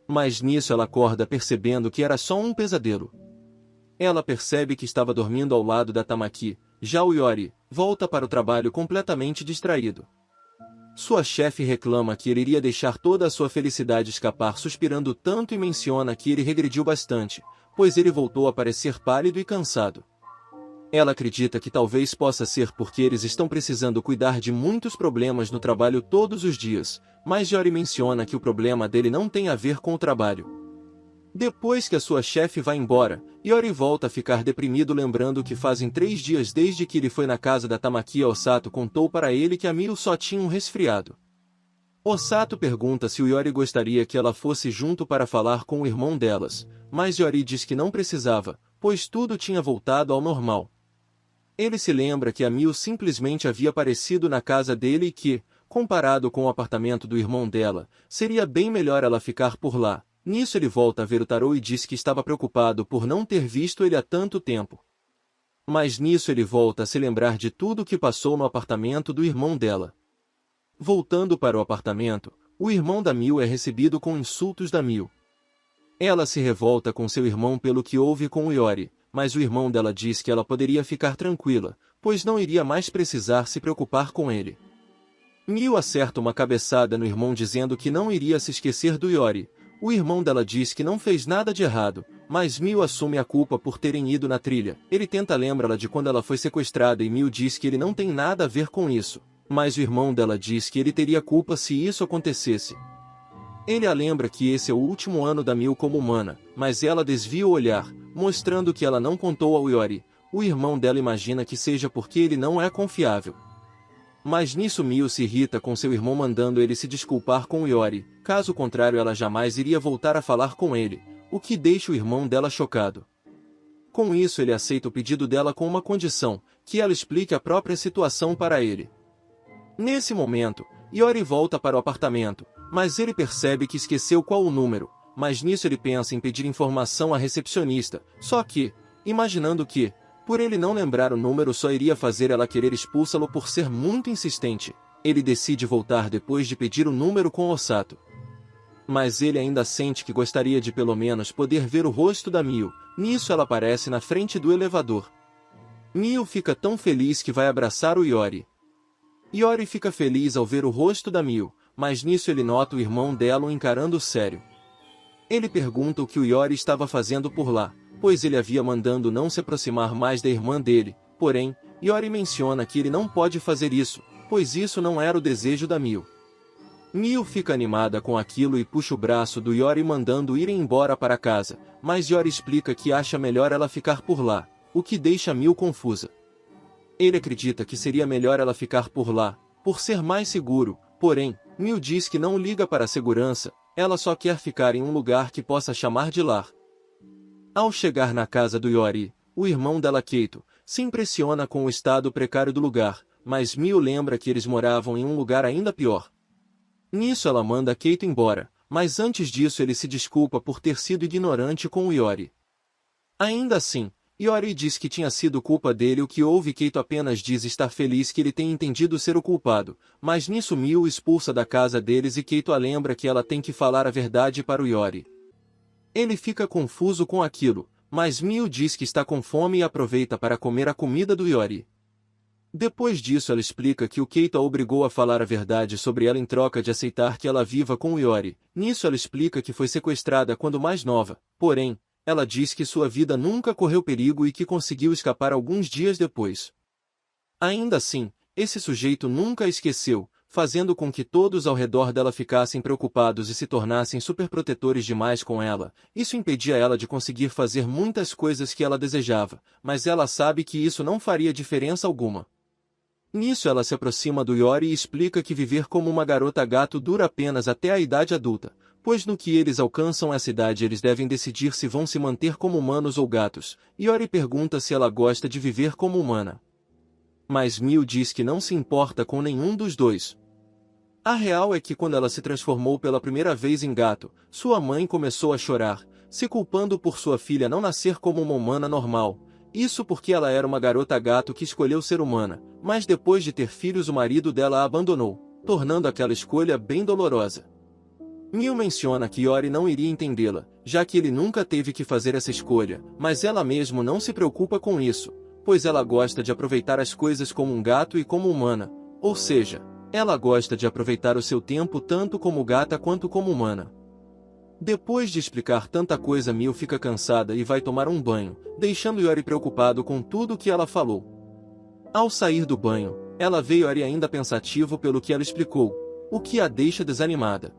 Mas nisso ela acorda percebendo que era só um pesadelo. Ela percebe que estava dormindo ao lado da Tamaki, já o Iori volta para o trabalho completamente distraído. Sua chefe reclama que ele iria deixar toda a sua felicidade escapar suspirando tanto e menciona que ele regrediu bastante, pois ele voltou a parecer pálido e cansado. Ela acredita que talvez possa ser porque eles estão precisando cuidar de muitos problemas no trabalho todos os dias, mas Iori menciona que o problema dele não tem a ver com o trabalho. Depois que a sua chefe vai embora, Iori volta a ficar deprimido lembrando que fazem 3 dias desde que ele foi na casa da Tamaki e Osato contou para ele que a Miu só tinha um resfriado. Osato pergunta se o Iori gostaria que ela fosse junto para falar com o irmão delas, mas Iori diz que não precisava, pois tudo tinha voltado ao normal. Ele se lembra que a Miu simplesmente havia aparecido na casa dele e que, comparado com o apartamento do irmão dela, seria bem melhor ela ficar por lá. Nisso ele volta a ver o Tarô e diz que estava preocupado por não ter visto ele há tanto tempo. Mas nisso ele volta a se lembrar de tudo o que passou no apartamento do irmão dela. Voltando para o apartamento, o irmão da Miu é recebido com insultos da Miu. Ela se revolta com seu irmão pelo que houve com o Iori, mas o irmão dela diz que ela poderia ficar tranquila, pois não iria mais precisar se preocupar com ele. Miu acerta uma cabeçada no irmão dizendo que não iria se esquecer do Iori. O irmão dela diz que não fez nada de errado, mas Miu assume a culpa por terem ido na trilha. Ele tenta lembrá-la de quando ela foi sequestrada e Miu diz que ele não tem nada a ver com isso, mas o irmão dela diz que ele teria culpa se isso acontecesse. Ele a lembra que esse é o último ano da Miu como humana, mas ela desvia o olhar, mostrando que ela não contou ao Iori. O irmão dela imagina que seja porque ele não é confiável. Mas nisso Miu se irrita com seu irmão mandando ele se desculpar com o Iori, caso contrário ela jamais iria voltar a falar com ele, o que deixa o irmão dela chocado. Com isso ele aceita o pedido dela com uma condição, que ela explique a própria situação para ele. Nesse momento, Iori volta para o apartamento, mas ele percebe que esqueceu qual o número, mas nisso ele pensa em pedir informação à recepcionista, só que, imaginando que, por ele não lembrar o número só iria fazer ela querer expulsá-lo por ser muito insistente, ele decide voltar depois de pedir o número com Osato. Mas ele ainda sente que gostaria de pelo menos poder ver o rosto da Mio, nisso ela aparece na frente do elevador. Mio fica tão feliz que vai abraçar o Iori. Iori fica feliz ao ver o rosto da Mio, mas nisso ele nota o irmão dela o encarando sério. Ele pergunta o que o Iori estava fazendo por lá, pois ele havia mandando não se aproximar mais da irmã dele, porém, Iori menciona que ele não pode fazer isso, pois isso não era o desejo da Mio. Mio fica animada com aquilo e puxa o braço do Iori mandando ir embora para casa, mas Iori explica que acha melhor ela ficar por lá, o que deixa Mio confusa. Ele acredita que seria melhor ela ficar por lá, por ser mais seguro, porém, Mio diz que não liga para a segurança, ela só quer ficar em um lugar que possa chamar de lar. Ao chegar na casa do Iori, o irmão dela Keito, se impressiona com o estado precário do lugar, mas Mio lembra que eles moravam em um lugar ainda pior. Nisso ela manda Keito embora, mas antes disso ele se desculpa por ter sido ignorante com o Iori. Ainda assim, Iori diz que tinha sido culpa dele o que houve e Keito apenas diz estar feliz que ele tenha entendido ser o culpado, mas nisso Mio o expulsa da casa deles e Keito a lembra que ela tem que falar a verdade para o Iori. Ele fica confuso com aquilo, mas Mio diz que está com fome e aproveita para comer a comida do Iori. Depois disso ela explica que o Keito a obrigou a falar a verdade sobre ela em troca de aceitar que ela viva com o Iori. Nisso ela explica que foi sequestrada quando mais nova, porém, ela diz que sua vida nunca correu perigo e que conseguiu escapar alguns dias depois. Ainda assim, esse sujeito nunca a esqueceu, fazendo com que todos ao redor dela ficassem preocupados e se tornassem superprotetores demais com ela. Isso impedia ela de conseguir fazer muitas coisas que ela desejava, mas ela sabe que isso não faria diferença alguma. Nisso ela se aproxima do Iori e explica que viver como uma garota gato dura apenas até a idade adulta, pois no que eles alcançam essa idade eles devem decidir se vão se manter como humanos ou gatos. Iori pergunta se ela gosta de viver como humana. Mas Mio diz que não se importa com nenhum dos dois. A real é que quando ela se transformou pela primeira vez em gato, sua mãe começou a chorar, se culpando por sua filha não nascer como uma humana normal. Isso porque ela era uma garota gato que escolheu ser humana, mas depois de ter filhos o marido dela a abandonou, tornando aquela escolha bem dolorosa. Mio menciona que Iori não iria entendê-la, já que ele nunca teve que fazer essa escolha, mas ela mesmo não se preocupa com isso, pois ela gosta de aproveitar as coisas como um gato e como humana, ou seja, ela gosta de aproveitar o seu tempo tanto como gata quanto como humana. Depois de explicar tanta coisa Mio fica cansada e vai tomar um banho, deixando Iori preocupado com tudo o que ela falou. Ao sair do banho, ela vê Iori ainda pensativo pelo que ela explicou, o que a deixa desanimada.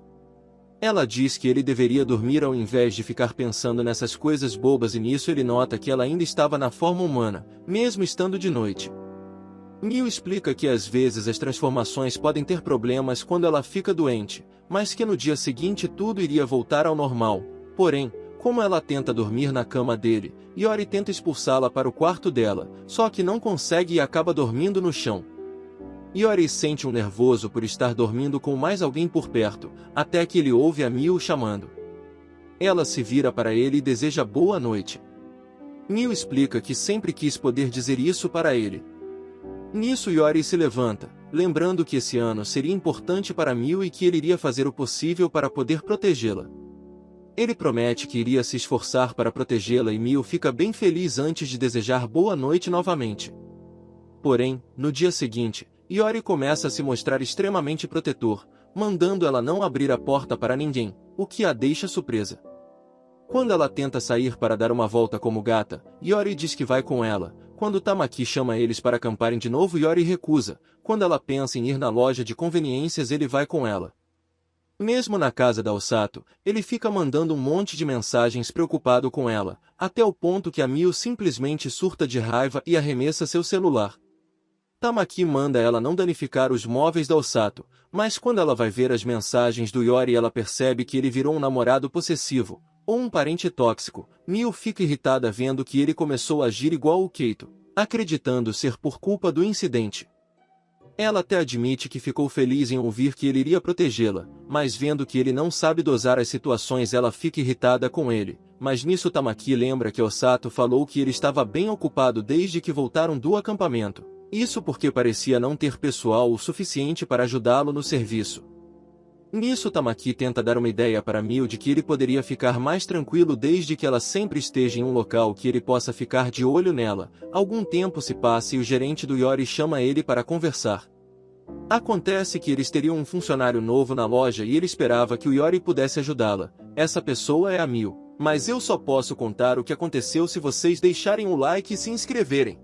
Ela diz que ele deveria dormir ao invés de ficar pensando nessas coisas bobas e nisso ele nota que ela ainda estava na forma humana, mesmo estando de noite. Mio explica que às vezes as transformações podem ter problemas quando ela fica doente, mas que no dia seguinte tudo iria voltar ao normal. Porém, como ela tenta dormir na cama dele, Iori tenta expulsá-la para o quarto dela, só que não consegue e acaba dormindo no chão. Iori sente um nervoso por estar dormindo com mais alguém por perto, até que ele ouve a Mio chamando. Ela se vira para ele e deseja boa noite. Mio explica que sempre quis poder dizer isso para ele. Nisso Iori se levanta, lembrando que esse ano seria importante para Mio e que ele iria fazer o possível para poder protegê-la. Ele promete que iria se esforçar para protegê-la e Mio fica bem feliz antes de desejar boa noite novamente. Porém, no dia seguinte, Iori começa a se mostrar extremamente protetor, mandando ela não abrir a porta para ninguém, o que a deixa surpresa. Quando ela tenta sair para dar uma volta como gata, Iori diz que vai com ela. Quando Tamaki chama eles para acamparem de novo, Iori recusa. Quando ela pensa em ir na loja de conveniências, ele vai com ela. Mesmo na casa da Osato, ele fica mandando um monte de mensagens preocupado com ela, até o ponto que a Mio simplesmente surta de raiva e arremessa seu celular. Tamaki manda ela não danificar os móveis da Osato, mas quando ela vai ver as mensagens do Iori ela percebe que ele virou um namorado possessivo, ou um parente tóxico. Mio fica irritada vendo que ele começou a agir igual o Keito, acreditando ser por culpa do incidente. Ela até admite que ficou feliz em ouvir que ele iria protegê-la, mas vendo que ele não sabe dosar as situações ela fica irritada com ele. Mas nisso Tamaki lembra que Osato falou que ele estava bem ocupado desde que voltaram do acampamento. Isso porque parecia não ter pessoal o suficiente para ajudá-lo no serviço. Nisso Tamaki tenta dar uma ideia para Mio de que ele poderia ficar mais tranquilo desde que ela sempre esteja em um local que ele possa ficar de olho nela. Algum tempo se passa e o gerente do Yori chama ele para conversar. Acontece que eles teriam um funcionário novo na loja e ele esperava que o Yori pudesse ajudá-la. Essa pessoa é a Mio. Mas eu só posso contar o que aconteceu se vocês deixarem o like e se inscreverem.